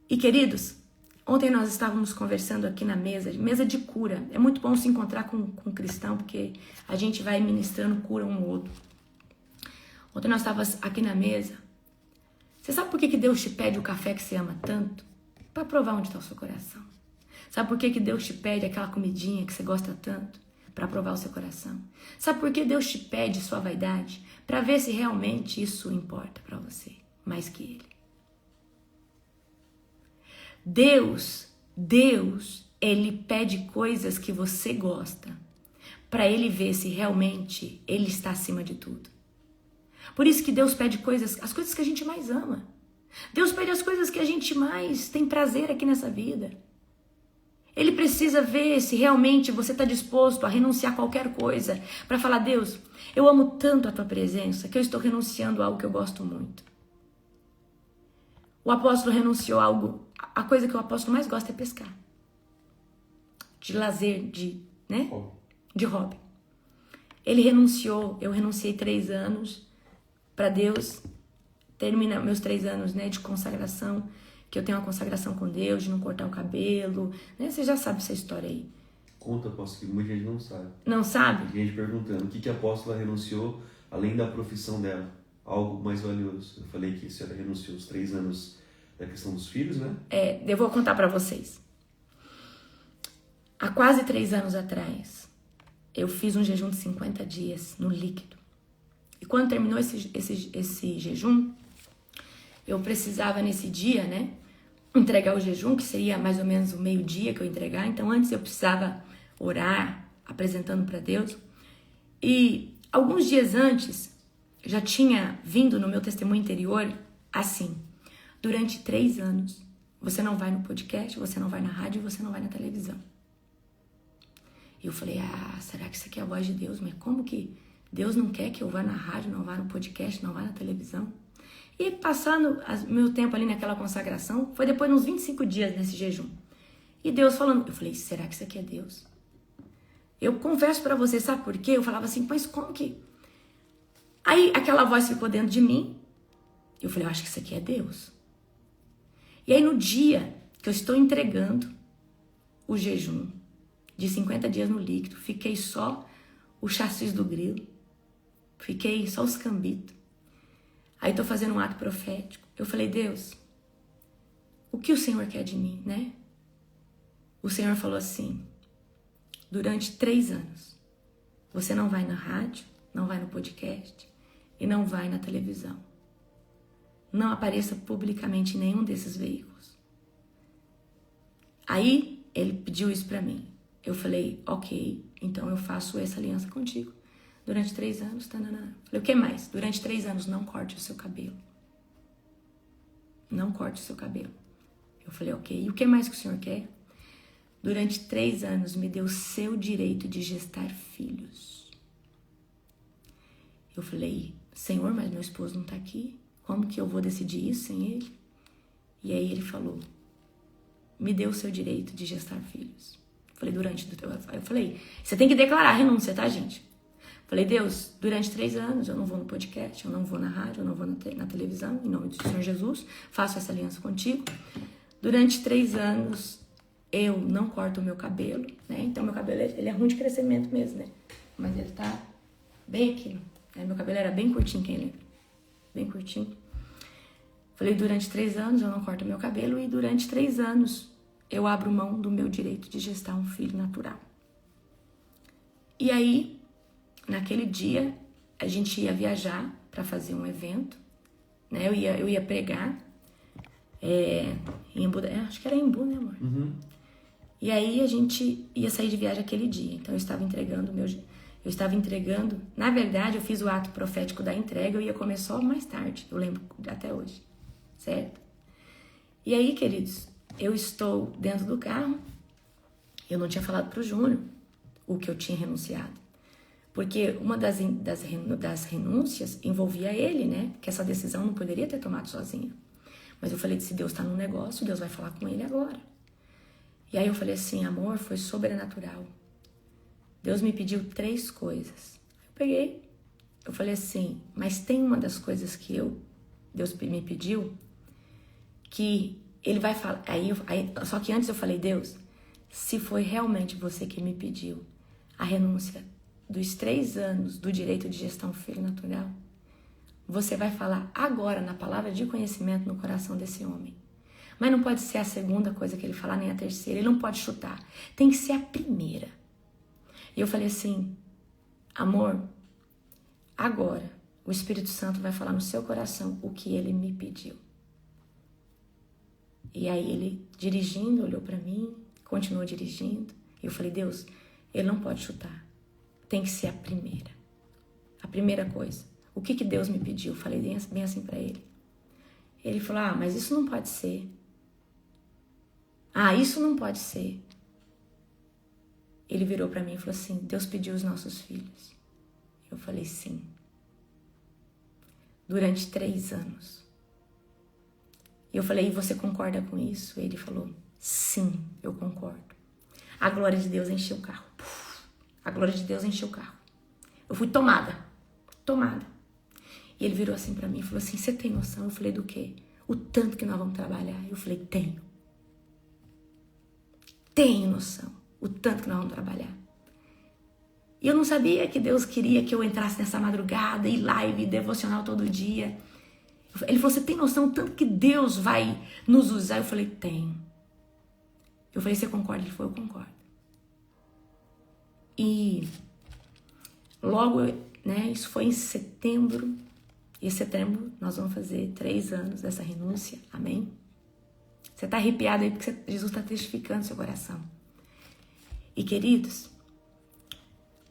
E queridos, ontem nós estávamos conversando aqui na mesa de cura. É muito bom se encontrar com um cristão, porque a gente vai ministrando cura um ao outro. Ontem nós estávamos aqui na mesa. Você sabe por que Deus te pede o café que você ama tanto? Para provar onde está o seu coração. Sabe por que Deus te pede aquela comidinha que você gosta tanto? Para provar o seu coração. Sabe por que Deus te pede sua vaidade? Para ver se realmente isso importa para você, mais que Ele. Deus, Ele pede coisas que você gosta, para Ele ver se realmente Ele está acima de tudo. Por isso que Deus pede as coisas que a gente mais ama. Deus pede as coisas que a gente mais tem prazer aqui nessa vida. Ele precisa ver se realmente você está disposto a renunciar a qualquer coisa, para falar, Deus, eu amo tanto a tua presença, que eu estou renunciando a algo que eu gosto muito. O apóstolo renunciou a algo. A coisa que o apóstolo mais gosta é pescar. De lazer, de hobby. Ele renunciou, eu renunciei 3 anos para Deus. Termina meus 3 anos, de consagração, que eu tenho uma consagração com Deus, de não cortar o cabelo, Você já sabe essa história aí. Conta, apóstolo, que muita gente não sabe. Não sabe? Tem gente perguntando, o que a apóstola renunciou, além da profissão dela? Algo mais valioso. Eu falei que a senhora renunciou os 3 anos da questão dos filhos, né? Eu vou contar para vocês. Há quase 3 anos atrás, eu fiz um jejum de 50 dias no líquido. E quando terminou esse jejum, eu precisava nesse dia, entregar o jejum, que seria mais ou menos o meio-dia que eu ia entregar. Então antes eu precisava orar, apresentando para Deus. E alguns dias antes, já tinha vindo no meu testemunho interior assim: durante 3 anos, você não vai no podcast, você não vai na rádio, você não vai na televisão. E eu falei, será que isso aqui é a voz de Deus? Mas como que Deus não quer que eu vá na rádio, não vá no podcast, não vá na televisão? E passando meu tempo ali naquela consagração, foi depois de uns 25 dias nesse jejum. E Deus falando, eu falei, será que isso aqui é Deus? Eu confesso pra você, sabe por quê? Eu falava assim, mas como que... Aí aquela voz ficou dentro de mim. Eu falei, eu acho que isso aqui é Deus. E aí no dia que eu estou entregando o jejum de 50 dias no líquido, fiquei só o chassi do grilo, fiquei só os cambitos. Aí estou fazendo um ato profético. Eu falei, Deus, o que o Senhor quer de mim, O Senhor falou assim, durante 3 anos, você não vai na rádio, não vai no podcast e não vai na televisão. não apareça publicamente em nenhum desses veículos. Aí ele pediu isso pra mim. Eu falei, ok, então eu faço essa aliança contigo. Durante 3 anos, tanana. Falei, o que mais? Durante 3 anos, não corte o seu cabelo. Não corte o seu cabelo. Eu falei, ok, e o que mais que o senhor quer? Durante 3 anos, me deu o seu direito de gestar filhos. Eu falei, Senhor, mas meu esposo não tá aqui. Como que eu vou decidir isso sem ele? E aí ele falou, me deu o seu direito de gestar filhos. Eu falei, durante do teu... Eu falei, você tem que declarar a renúncia, tá, gente? Falei, Deus, durante 3 anos eu não vou no podcast, eu não vou na rádio, eu não vou na televisão, em nome do Senhor Jesus, faço essa aliança contigo. Durante 3 anos eu não corto o meu cabelo, né? Então meu cabelo ele é ruim de crescimento mesmo, né? Mas ele tá bem aqui, né? Meu cabelo era bem curtinho, quem lembra? Bem curtinho. Falei, durante 3 anos eu não corto o meu cabelo e durante 3 anos eu abro mão do meu direito de gestar um filho natural. E aí, naquele dia, a gente ia viajar para fazer um evento, né? Eu ia pregar em Embu, acho que era em Embu, né, amor? Uhum. E aí a gente ia sair de viagem aquele dia. Então eu estava entregando, na verdade eu fiz o ato profético da entrega, eu ia comer só mais tarde, eu lembro até hoje, certo? E aí, queridos, eu estou dentro do carro, eu não tinha falado pro Júnior o que eu tinha renunciado. Porque uma das renúncias envolvia ele, né? Que essa decisão não poderia ter tomado sozinho. Mas eu falei, se Deus está no negócio, Deus vai falar com ele agora. E aí eu falei assim, amor, foi sobrenatural. Deus me pediu 3 coisas. Eu peguei, eu falei assim, mas tem uma das coisas que Deus me pediu, que ele vai falar. Só que antes eu falei, Deus, se foi realmente você que me pediu a renúncia dos 3 anos do direito de gestão filho natural, você vai falar agora na palavra de conhecimento no coração desse homem. Mas não pode ser a segunda coisa que ele falar, nem a terceira. Ele não pode chutar. Tem que ser a primeira. E eu falei assim, amor, agora o Espírito Santo vai falar no seu coração o que ele me pediu. E aí ele, dirigindo, olhou para mim, continuou dirigindo. E eu falei, Deus, ele não pode chutar. Tem que ser a primeira. A primeira coisa. O que Deus me pediu? Eu falei bem assim para ele. Ele falou, mas isso não pode ser. Isso não pode ser. Ele virou para mim e falou assim, Deus pediu os nossos filhos. Eu falei, sim. Durante 3 anos. E eu falei, e você concorda com isso? Ele falou, sim, eu concordo. A glória de Deus encheu o carro. A glória de Deus encheu o carro. Eu fui tomada. E ele virou assim pra mim e falou assim, você tem noção? Eu falei, do quê? O tanto que nós vamos trabalhar. Eu falei, tenho. Tenho noção. O tanto que nós vamos trabalhar. E eu não sabia que Deus queria que eu entrasse nessa madrugada e live, devocional todo dia. Ele falou, você tem noção do tanto que Deus vai nos usar? Eu falei, tenho. Eu falei, você concorda? Ele falou, eu concordo. E logo, né, isso foi em setembro. E em setembro nós vamos fazer 3 anos dessa renúncia. Amém? Você está arrepiado aí porque Jesus está testificando seu coração. E queridos,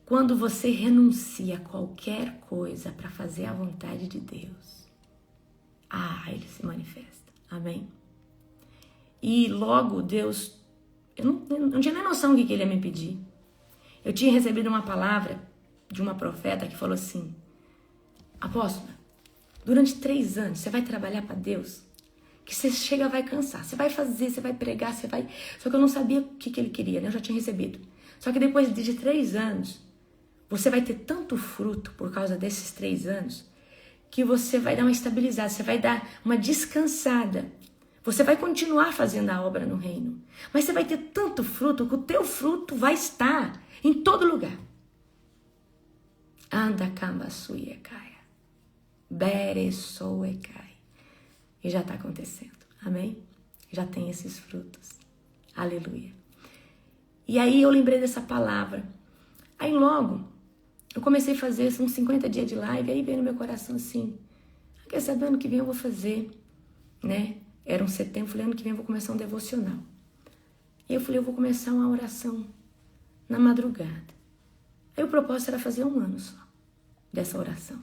quando você renuncia a qualquer coisa para fazer a vontade de Deus, ele se manifesta. Amém? E logo Deus, eu não tinha nem noção do que ele ia me pedir. Eu tinha recebido uma palavra de uma profeta que falou assim, apóstola, durante 3 anos você vai trabalhar para Deus, que você chega vai cansar, você vai fazer, você vai pregar, você vai... Só que eu não sabia o que ele queria, né? Eu já tinha recebido. Só que depois de 3 anos, você vai ter tanto fruto por causa desses 3 anos, que você vai dar uma estabilizada, você vai dar uma descansada. Você vai continuar fazendo a obra no reino, mas você vai ter tanto fruto que o teu fruto vai estar em todo lugar. Anda cambasuiecaia, beresoecai. E já está acontecendo, amém? Já tem esses frutos, aleluia. E aí eu lembrei dessa palavra. Aí logo, eu comecei a fazer uns 50 dias de live, aí veio no meu coração assim, Quer saber, ano que vem eu vou fazer, né? Era um setembro, falei, ano que vem eu vou começar um devocional. E eu falei, eu vou começar uma oração na madrugada. Aí o propósito era fazer 1 ano só dessa oração.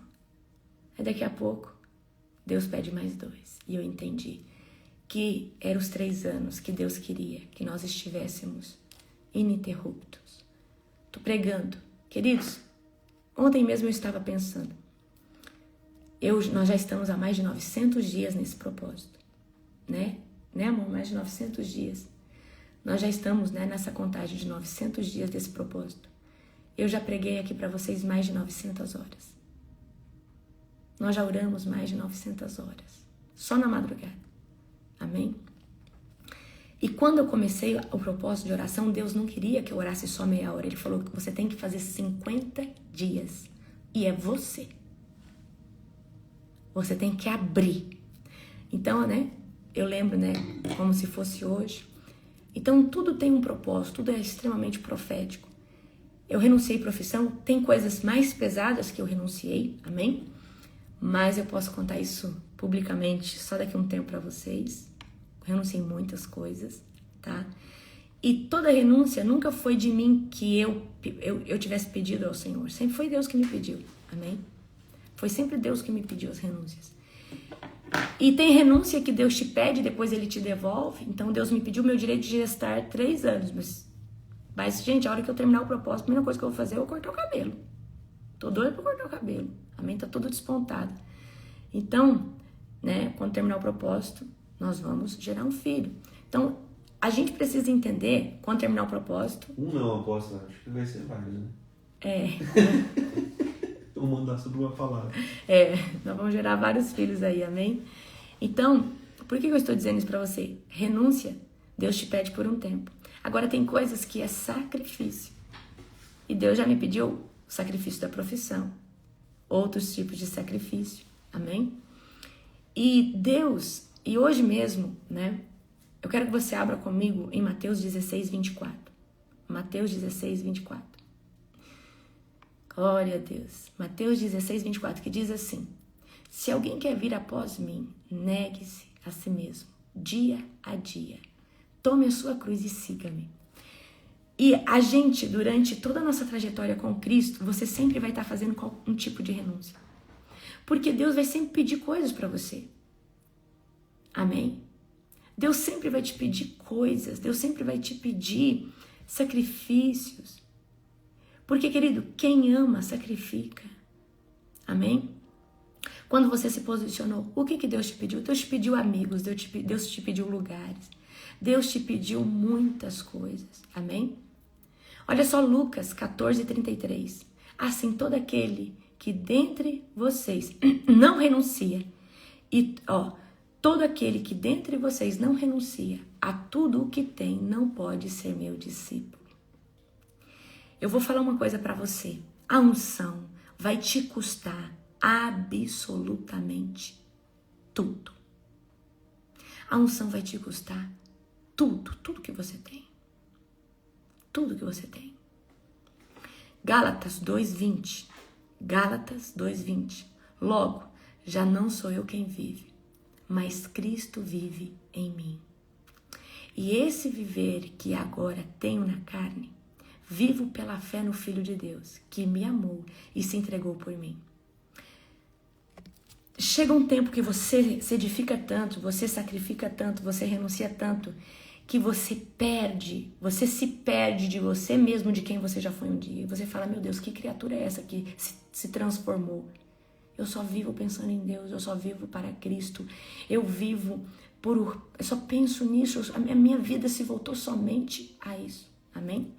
Aí daqui a pouco, Deus pede mais 2. E eu entendi que eram os 3 anos que Deus queria que nós estivéssemos ininterruptos. Tô pregando. Queridos, ontem mesmo eu estava pensando. Nós já estamos há mais de 900 dias nesse propósito. Né, amor? Mais de 900 dias. Nós já estamos, né, nessa contagem de 900 dias desse propósito. Eu já preguei aqui para vocês mais de 900 horas. Nós já oramos mais de 900 horas. Só na madrugada. Amém? E quando eu comecei o propósito de oração, Deus não queria que eu orasse só meia hora. Ele falou que você tem que fazer 50 dias. E é você. Você tem que abrir. Então, né? Eu lembro, né? Como se fosse hoje. Então, tudo tem um propósito. Tudo é extremamente profético. Eu renunciei profissão. Tem coisas mais pesadas que eu renunciei. Amém? Mas eu posso contar isso publicamente só daqui a um tempo para vocês. Renunciei muitas coisas, tá? E toda renúncia nunca foi de mim que eu tivesse pedido ao Senhor. Sempre foi Deus que me pediu, amém? Foi sempre Deus que me pediu as renúncias. E tem renúncia que Deus te pede, depois Ele te devolve. Então Deus me pediu o meu direito de gestar 3 anos. Mas, gente, a hora que eu terminar o propósito, a primeira coisa que eu vou fazer é eu cortar o cabelo. Tô doida pra cortar o cabelo, amém? Tá tudo despontado. Então, né, quando terminar o propósito, nós vamos gerar um filho. Então, a gente precisa entender, quando terminar o propósito... Não, apóstolo, acho que vai ser vários, né? Eu vou mandar sobre uma palavra. Nós vamos gerar vários filhos aí, amém? Então, por que eu estou dizendo isso pra você? Renúncia, Deus te pede por um tempo. Agora, tem coisas que é sacrifício. E Deus já me pediu o sacrifício da profissão. Outros tipos de sacrifício, amém? E Deus... E hoje mesmo, né, eu quero que você abra comigo em Mateus 16, 24. Mateus 16, 24. Glória a Deus. Mateus 16, 24, que diz assim: se alguém quer vir após mim, negue-se a si mesmo, dia a dia. Tome a sua cruz e siga-me. E a gente, durante toda a nossa trajetória com Cristo, você sempre vai estar fazendo um tipo de renúncia. Porque Deus vai sempre pedir coisas para você. Amém? Deus sempre vai te pedir coisas, Deus sempre vai te pedir sacrifícios. Porque, querido, quem ama, sacrifica. Amém? Quando você se posicionou, o que Deus te pediu? Deus te pediu amigos, Deus te pediu lugares, Deus te pediu muitas coisas. Amém? Olha só Lucas 14, 33. Assim, todo aquele que dentre vocês não renuncia, todo aquele que dentre vocês não renuncia a tudo o que tem não pode ser meu discípulo. Eu vou falar uma coisa para você. A unção vai te custar absolutamente tudo. A unção vai te custar tudo que você tem. Tudo que você tem. Gálatas 2:20. Gálatas 2:20. Logo, já não sou eu quem vive, mas Cristo vive em mim. E esse viver que agora tenho na carne, vivo pela fé no Filho de Deus, que me amou e se entregou por mim. Chega um tempo que você se edifica tanto, você sacrifica tanto, você renuncia tanto, que você se perde de você mesmo, de quem você já foi um dia. E você fala, meu Deus, que criatura é essa que se transformou? Eu só vivo pensando em Deus, eu só vivo para Cristo, eu só penso nisso, a minha vida se voltou somente a isso, amém?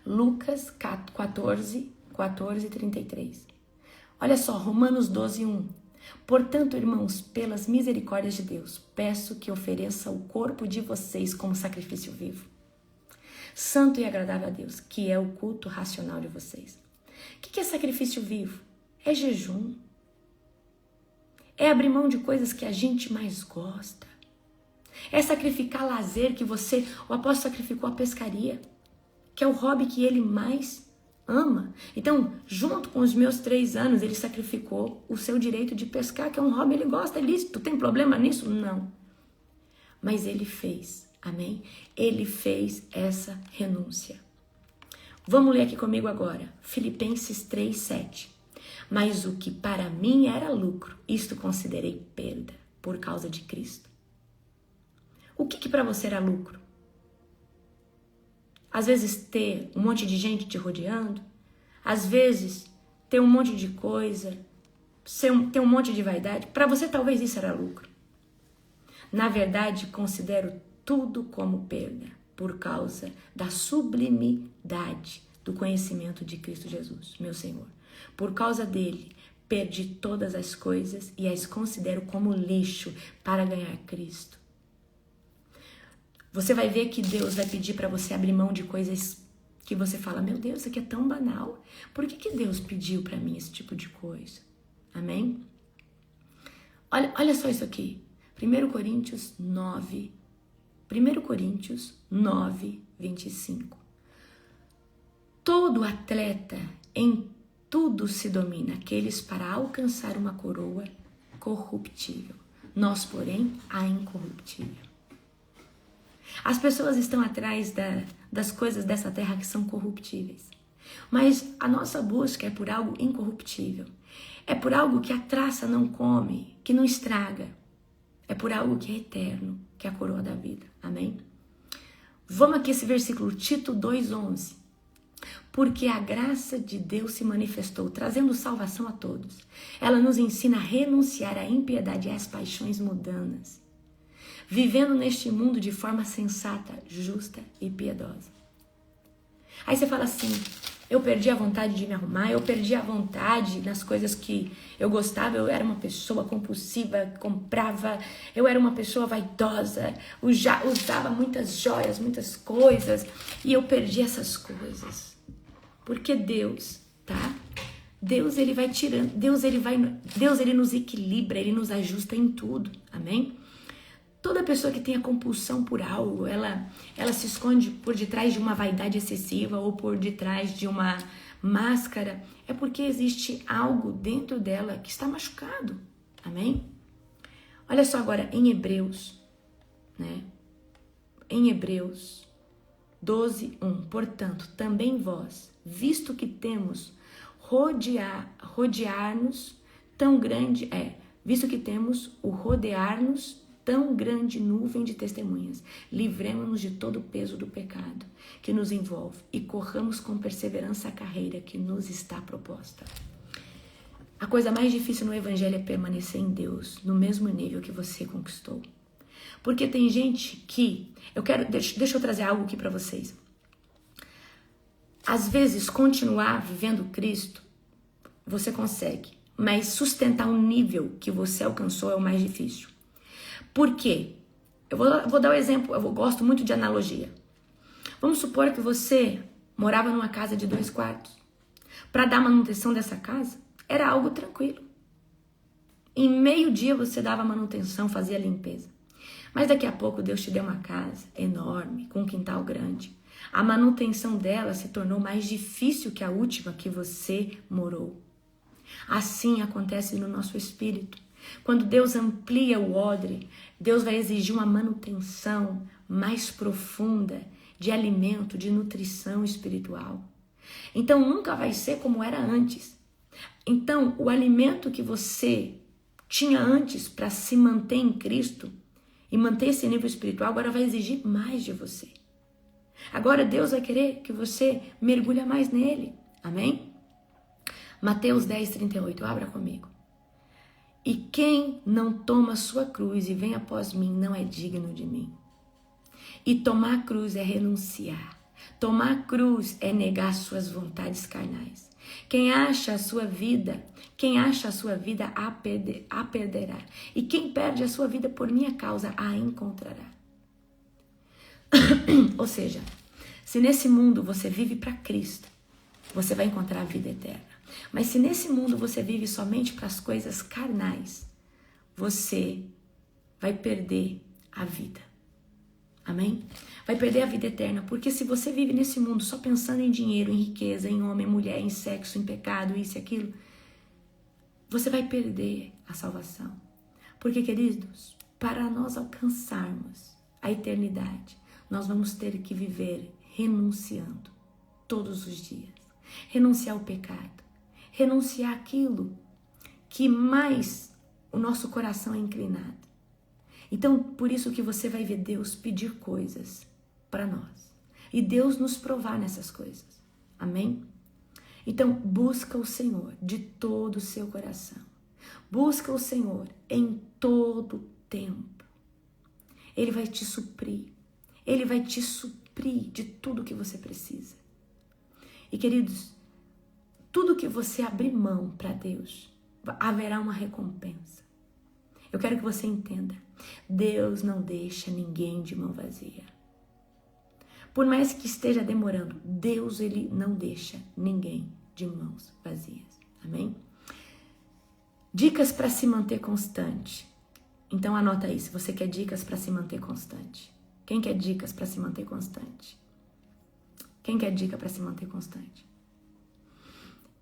Lucas 14, 33. Olha só, Romanos 12:1. Portanto, irmãos, pelas misericórdias de Deus, peço que ofereça o corpo de vocês como sacrifício vivo, santo e agradável a Deus, que é o culto racional de vocês. O que é sacrifício vivo? É jejum. É abrir mão de coisas que a gente mais gosta. É sacrificar lazer que o apóstolo sacrificou a pescaria, que é o hobby que ele mais Ama. Então, junto com os meus 3 anos, ele sacrificou o seu direito de pescar, que é um hobby, ele gosta, é lícito. Tem problema nisso? Não. Mas ele fez, amém? Ele fez essa renúncia. Vamos ler aqui comigo agora, Filipenses 3:7. Mas o que para mim era lucro, isto considerei perda por causa de Cristo. O que para você era lucro? Às vezes ter um monte de gente te rodeando, às vezes ter um monte de coisa, ter um monte de vaidade, para você talvez isso era lucro. Na verdade, considero tudo como perda por causa da sublimidade do conhecimento de Cristo Jesus, meu Senhor. Por causa dele, perdi todas as coisas e as considero como lixo para ganhar Cristo. Você vai ver que Deus vai pedir para você abrir mão de coisas que você fala, meu Deus, isso aqui é tão banal. Por que Deus pediu para mim esse tipo de coisa? Amém? Olha só isso aqui. 1 Coríntios 9, 25. Todo atleta em tudo se domina, aqueles para alcançar uma coroa corruptível. Nós, porém, a incorruptível. As pessoas estão atrás das coisas dessa terra que são corruptíveis. Mas a nossa busca é por algo incorruptível. É por algo que a traça não come, que não estraga. É por algo que é eterno, que é a coroa da vida. Amém? Vamos aqui esse versículo, Tito 2:11. Porque a graça de Deus se manifestou, trazendo salvação a todos. Ela nos ensina a renunciar à impiedade e às paixões mundanas, vivendo neste mundo de forma sensata, justa e piedosa. Aí você fala assim, eu perdi a vontade de me arrumar, eu perdi a vontade nas coisas que eu gostava, eu era uma pessoa compulsiva, comprava, eu era uma pessoa vaidosa, usava muitas joias, muitas coisas, e eu perdi essas coisas. Porque Deus, tá? Deus, ele vai tirando, Deus, ele nos equilibra, ele nos ajusta em tudo, amém? Toda pessoa que tem a compulsão por algo, ela se esconde por detrás de uma vaidade excessiva ou por detrás de uma máscara. É porque existe algo dentro dela que está machucado. Amém? Olha só agora em Hebreus, né? Em Hebreus 12:1. Portanto, também vós, visto que temos rodear-nos tão grande, visto que temos o rodear-nos tão grande nuvem de testemunhas, livremos-nos de todo o peso do pecado que nos envolve e corramos com perseverança a carreira que nos está proposta. A coisa mais difícil no evangelho é permanecer em Deus, no mesmo nível que você conquistou. Porque tem gente que, deixa eu trazer algo aqui para vocês. Às vezes, continuar vivendo Cristo, você consegue, mas sustentar um nível que você alcançou é o mais difícil. Por quê? Eu vou dar um exemplo, eu gosto muito de analogia. Vamos supor que você morava numa casa de 2 quartos. Para dar manutenção dessa casa, era algo tranquilo. Em meio-dia você dava manutenção, fazia limpeza. Mas daqui a pouco Deus te deu uma casa enorme, com um quintal grande. A manutenção dela se tornou mais difícil que a última que você morou. Assim acontece no nosso espírito. Quando Deus amplia o odre, Deus vai exigir uma manutenção mais profunda de alimento, de nutrição espiritual. Então nunca vai ser como era antes. Então o alimento que você tinha antes para se manter em Cristo e manter esse nível espiritual agora vai exigir mais de você. Agora Deus vai querer que você mergulhe mais nele. Amém? Mateus 10:38, abra comigo. E quem não toma sua cruz e vem após mim não é digno de mim. E tomar a cruz é renunciar. Tomar a cruz é negar suas vontades carnais. Quem acha a sua vida a perderá. E quem perde a sua vida por minha causa a encontrará. Ou seja, se nesse mundo você vive para Cristo, você vai encontrar a vida eterna. Mas se nesse mundo você vive somente para as coisas carnais, você vai perder a vida. Amém? Vai perder a vida eterna, porque se você vive nesse mundo só pensando em dinheiro, em riqueza, em homem, mulher, em sexo, em pecado, isso e aquilo, você vai perder a salvação. Porque, queridos, para nós alcançarmos a eternidade, nós vamos ter que viver renunciando todos os dias. Renunciar ao pecado, renunciar aquilo que mais o nosso coração é inclinado. Então, por isso que você vai ver Deus pedir coisas para nós. E Deus nos provar nessas coisas. Amém? Então, busca o Senhor de todo o seu coração. Busca o Senhor em todo tempo. Ele vai te suprir. Ele vai te suprir de tudo que você precisa. E, queridos, tudo que você abrir mão para Deus, haverá uma recompensa. Eu quero que você entenda. Deus não deixa ninguém de mão vazia. Por mais que esteja demorando, Deus, ele não deixa ninguém de mãos vazias. Amém? Dicas para se manter constante. Então anota aí, se você quer dicas para se manter constante. Quem quer dicas para se manter constante? Quem quer dica para se manter constante?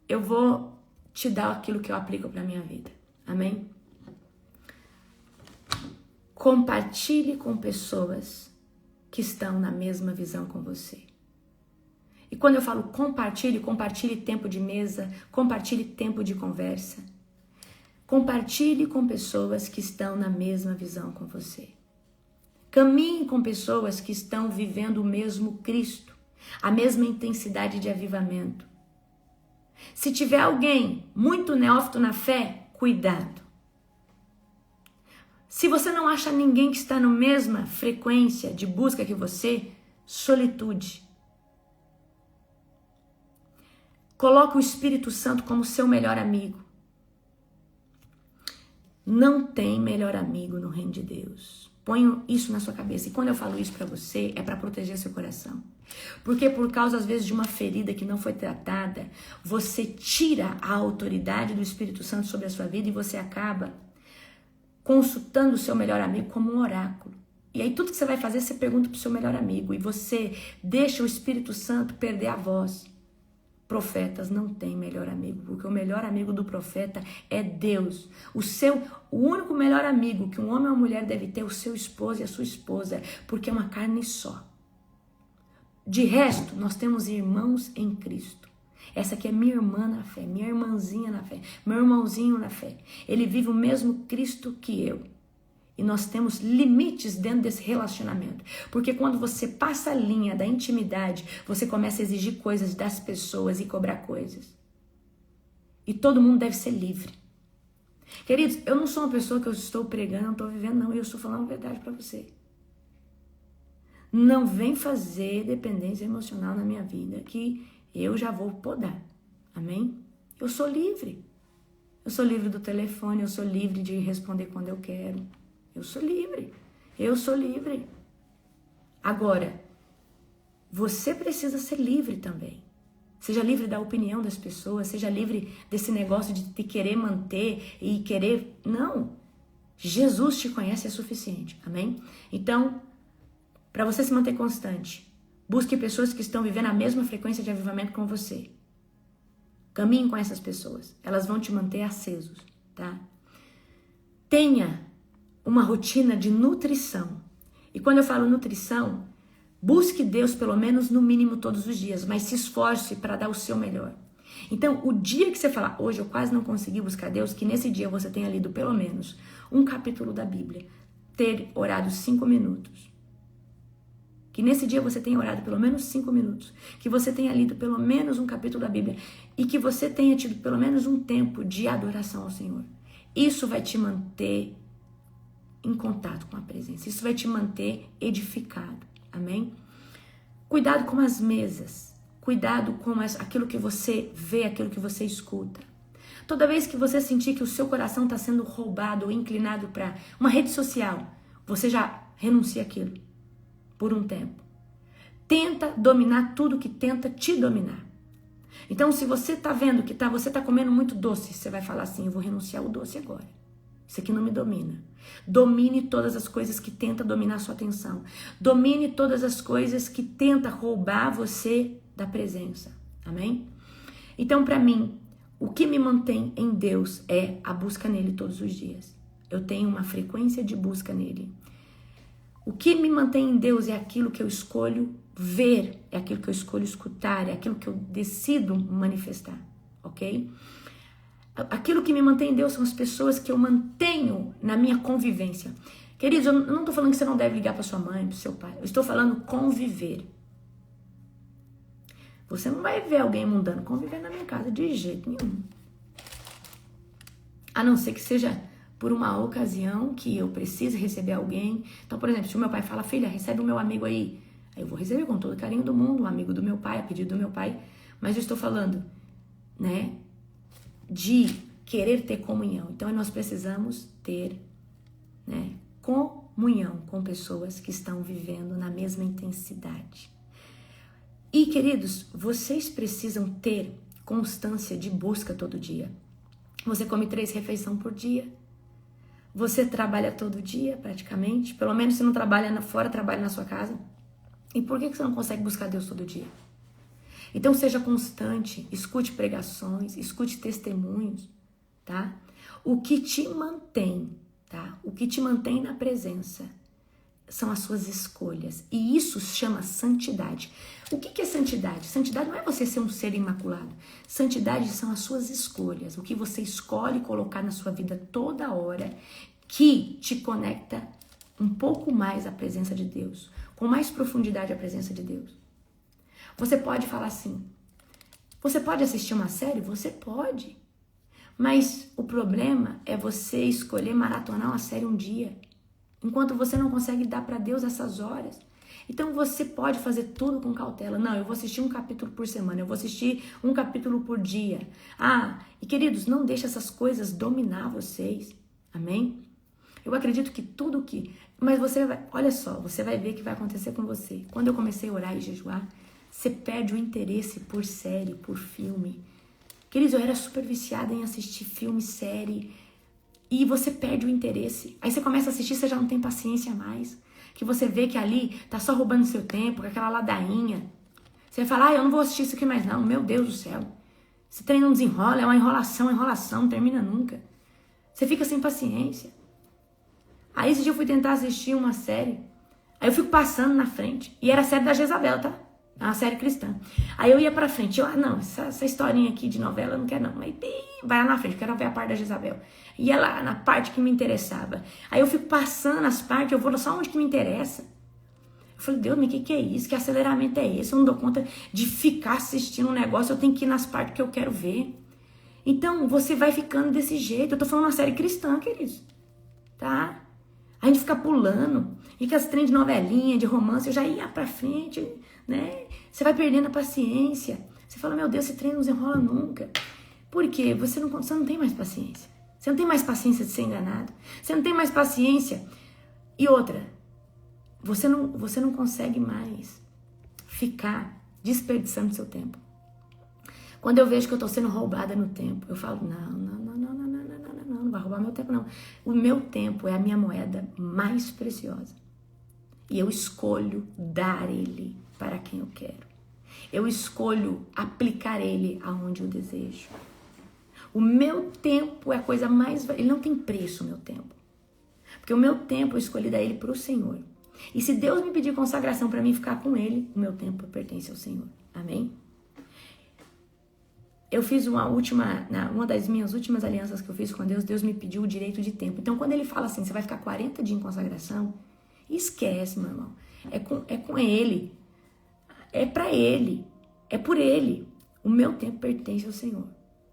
Eu vou te dar aquilo que eu aplico para minha vida. Amém? Compartilhe com pessoas que estão na mesma visão com você. E quando eu falo compartilhe tempo de mesa, compartilhe tempo de conversa. Compartilhe com pessoas que estão na mesma visão com você. Caminhe com pessoas que estão vivendo o mesmo Cristo, a mesma intensidade de avivamento. Se tiver alguém muito neófito na fé, cuidado. Se você não acha ninguém que está na mesma frequência de busca que você, solitude. Coloca o Espírito Santo como seu melhor amigo. Não tem melhor amigo no reino de Deus. Ponha isso na sua cabeça. E quando eu falo isso para você, é para proteger seu coração. Porque por causa, às vezes, de uma ferida que não foi tratada, você tira a autoridade do Espírito Santo sobre a sua vida e você acaba consultando o seu melhor amigo como um oráculo. E aí tudo que você vai fazer, você pergunta para o seu melhor amigo. E você deixa o Espírito Santo perder a voz. Profetas não têm melhor amigo, porque o melhor amigo do profeta é Deus. O único melhor amigo que um homem ou uma mulher deve ter é o seu esposo e a sua esposa, porque é uma carne só. De resto, nós temos irmãos em Cristo. Essa aqui é minha irmã na fé, minha irmãzinha na fé, meu irmãozinho na fé. Ele vive o mesmo Cristo que eu. E nós temos limites dentro desse relacionamento. Porque quando você passa a linha da intimidade, você começa a exigir coisas das pessoas e cobrar coisas. E todo mundo deve ser livre. Queridos, eu não sou uma pessoa que eu estou pregando, não estou vivendo, não. Eu estou falando a verdade para você. Não vem fazer dependência emocional na minha vida, que eu já vou podar. Amém? Eu sou livre. Eu sou livre do telefone, eu sou livre de responder quando eu quero. Eu sou livre. Eu sou livre. Agora, você precisa ser livre também. Seja livre da opinião das pessoas, seja livre desse negócio de querer manter e querer... Não. Jesus te conhece é suficiente. Amém? Então, para você se manter constante, busque pessoas que estão vivendo a mesma frequência de avivamento com você. Caminhe com essas pessoas. Elas vão te manter acesos, tá? Tenha uma rotina de nutrição. E quando eu falo nutrição, busque Deus pelo menos no mínimo todos os dias, mas se esforce para dar o seu melhor. Então, o dia que você falar, hoje eu quase não consegui buscar Deus, que nesse dia você tenha lido pelo menos um capítulo da Bíblia, ter orado 5 minutos. Que nesse dia você tenha orado pelo menos 5 minutos, que você tenha lido pelo menos um capítulo da Bíblia e que você tenha tido pelo menos um tempo de adoração ao Senhor. Isso vai te manter em contato com a presença. Isso vai te manter edificado. Amém? Cuidado com as mesas. Cuidado com aquilo que você vê, aquilo que você escuta. Toda vez que você sentir que o seu coração está sendo roubado ou inclinado para uma rede social, você já renuncia aquilo por um tempo. Tenta dominar tudo que tenta te dominar. Então, se você está vendo que você está comendo muito doce, você vai falar assim, eu vou renunciar ao doce agora. Isso aqui não me domina. Domine todas as coisas que tentam dominar a sua atenção. Domine todas as coisas que tentam roubar você da presença. Amém? Então, para mim, o que me mantém em Deus é a busca nele todos os dias. Eu tenho uma frequência de busca nele. O que me mantém em Deus é aquilo que eu escolho ver, é aquilo que eu escolho escutar, é aquilo que eu decido manifestar, ok? Aquilo que me mantém em Deus são as pessoas que eu mantenho na minha convivência. Queridos, eu não estou falando que você não deve ligar para sua mãe, para seu pai. Eu estou falando conviver. Você não vai ver alguém mundano conviver na minha casa de jeito nenhum. A não ser que seja por uma ocasião que eu preciso receber alguém. Então, por exemplo, se o meu pai fala, filha, recebe o meu amigo aí. Aí eu vou receber com todo o carinho do mundo, um amigo do meu pai, a pedido do meu pai. Mas eu estou falando, né, de querer ter comunhão. Então, nós precisamos ter, né, comunhão com pessoas que estão vivendo na mesma intensidade. E, queridos, vocês precisam ter constância de busca todo dia. Você come 3 refeições por dia. Você trabalha todo dia, praticamente. Pelo menos se não trabalha fora, trabalha na sua casa. E por que você não consegue buscar Deus todo dia? Então, seja constante. Escute pregações, escute testemunhos, tá? O que te mantém, tá? O que te mantém na presença são as suas escolhas. E isso se chama santidade. O que é santidade? Santidade não é você ser um ser imaculado. Santidade são as suas escolhas. O que você escolhe colocar na sua vida toda hora que te conecta um pouco mais à presença de Deus. Com mais profundidade à presença de Deus. Você pode falar assim. Você pode assistir uma série? Você pode. Mas o problema é você escolher maratonar uma série um dia. Enquanto você não consegue dar para Deus essas horas. Então você pode fazer tudo com cautela. Não, eu vou assistir um capítulo por semana. Eu vou assistir um capítulo por dia. E queridos, não deixe essas coisas dominar vocês. Amém? Eu acredito que tudo que... Mas você vai... Olha só, você vai ver o que vai acontecer com você. Quando eu comecei a orar e jejuar, você perde o interesse por série, por filme. Queridos, eu era super viciada em assistir filme, série... E você perde o interesse. Aí você começa a assistir, você já não tem paciência mais. Que você vê que ali tá só roubando seu tempo, com aquela ladainha. Você fala, eu não vou assistir isso aqui mais não. Meu Deus do céu. Esse trem não desenrola, é uma enrolação, não termina nunca. Você fica sem paciência. Aí esse dia eu fui tentar assistir uma série. Aí eu fico passando na frente. E era a série da Jezabel, tá? É uma série cristã. Aí eu ia pra frente. Não, essa historinha aqui de novela eu não quero não. Mas vai lá na frente, eu quero ver a parte da Jezabel. Ia lá na parte que me interessava. Aí eu fico passando as partes, eu vou só onde que me interessa. Eu falei, Deus, mas o que é isso? Que aceleramento é esse? Eu não dou conta de ficar assistindo um negócio, eu tenho que ir nas partes que eu quero ver. Então, você vai ficando desse jeito. Eu tô falando uma série cristã, queridos. Tá? A gente fica pulando. E com as trem de novelinha, de romance, eu já ia pra frente, né? Você vai perdendo a paciência. Você fala, meu Deus, esse trem não desenrola nunca. Por quê? Você não tem mais paciência. Você não tem mais paciência de ser enganado. Você não tem mais paciência. E outra, você não consegue mais ficar desperdiçando seu tempo. Quando eu vejo que eu tô sendo roubada no tempo, eu falo, não vai roubar meu tempo, não. O meu tempo é a minha moeda mais preciosa. E eu escolho dar ele para quem eu quero. Eu escolho aplicar ele aonde eu desejo. O meu tempo é a coisa mais... Ele não tem preço, o meu tempo. Porque o meu tempo eu escolhi dar ele para o Senhor. E se Deus me pedir consagração para mim ficar com ele, o meu tempo pertence ao Senhor. Amém? Eu fiz uma das minhas últimas alianças que eu fiz com Deus, Deus me pediu o direito de tempo. Então, quando ele fala assim, você vai ficar 40 dias em consagração, esquece, meu irmão. É com ele. É para ele. É por ele. O meu tempo pertence ao Senhor.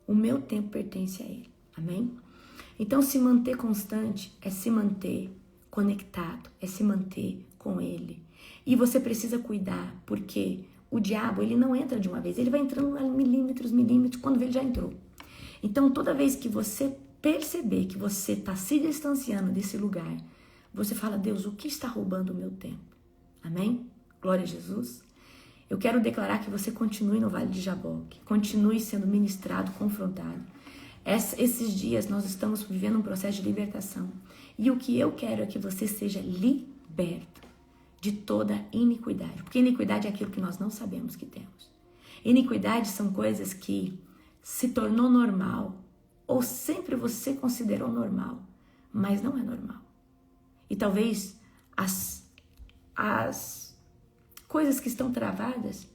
O meu tempo pertence a ele. Amém? Então, se manter constante é se manter conectado, é se manter com ele. E você precisa cuidar, porque o diabo, ele não entra de uma vez, ele vai entrando milímetros, quando ele já entrou. Então, toda vez que você perceber que você está se distanciando desse lugar, você fala, Deus, o que está roubando o meu tempo? Amém? Glória a Jesus. Eu quero declarar que você continue no Vale de Jaboque, continue sendo ministrado, confrontado. Esses dias nós estamos vivendo um processo de libertação. E o que eu quero é que você seja liberto de toda iniquidade. Porque iniquidade é aquilo que nós não sabemos que temos. Iniquidade são coisas que se tornou normal, ou sempre você considerou normal, mas não é normal. E talvez as coisas que estão travadas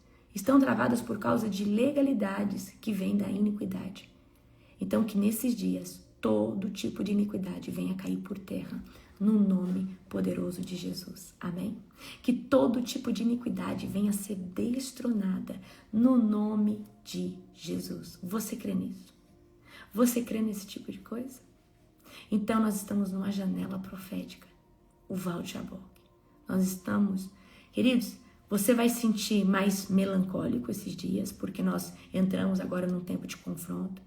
por causa de legalidades que vêm da iniquidade. Então que nesses dias todo tipo de iniquidade venha cair por terra no nome poderoso de Jesus. Amém? Que todo tipo de iniquidade venha ser destronada no nome de Jesus. Você crê nisso? Você crê nesse tipo de coisa? Então nós estamos numa janela profética, o Val de Jaboque. Nós estamos, queridos, você vai se sentir mais melancólico esses dias, porque nós entramos agora num tempo de confronto.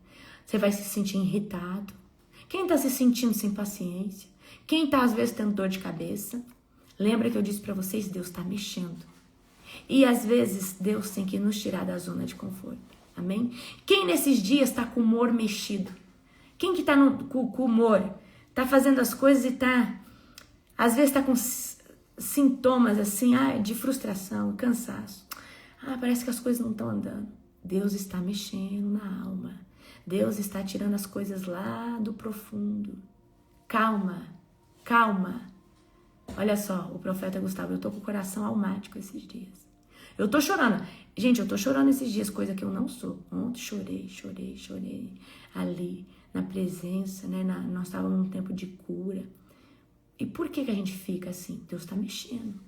Você vai se sentir irritado. Quem está se sentindo sem paciência? Quem está às vezes tendo dor de cabeça? Lembra que eu disse para vocês, Deus está mexendo. E às vezes Deus tem que nos tirar da zona de conforto. Amém? Quem nesses dias está com o humor mexido? Quem que está com o humor? Está fazendo as coisas e está, às vezes está com sintomas assim, de frustração, cansaço. Parece que as coisas não estão andando. Deus está mexendo na alma. Deus está tirando as coisas lá do profundo. Calma, calma. Olha só, o profeta Gustavo, eu tô com o coração almático esses dias. Eu tô chorando. Gente, eu tô chorando esses dias, coisa que eu não sou. Ontem chorei ali, na presença, né? Nós estávamos num tempo de cura. E por que a gente fica assim? Deus está mexendo.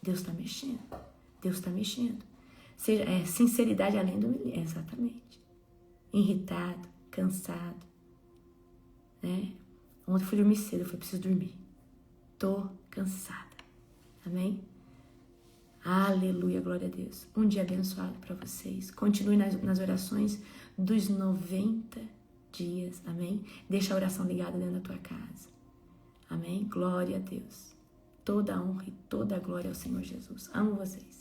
Deus está mexendo. Deus está mexendo. Sinceridade além do... Exatamente. Irritado, cansado, né? Ontem eu fui dormir cedo, eu falei, preciso dormir. Tô cansada. Amém? Aleluia, glória a Deus. Um dia abençoado para vocês. Continue nas orações dos 90 dias. Amém? Deixa a oração ligada dentro da tua casa. Amém? Glória a Deus. Toda a honra e toda a glória ao Senhor Jesus. Amo vocês.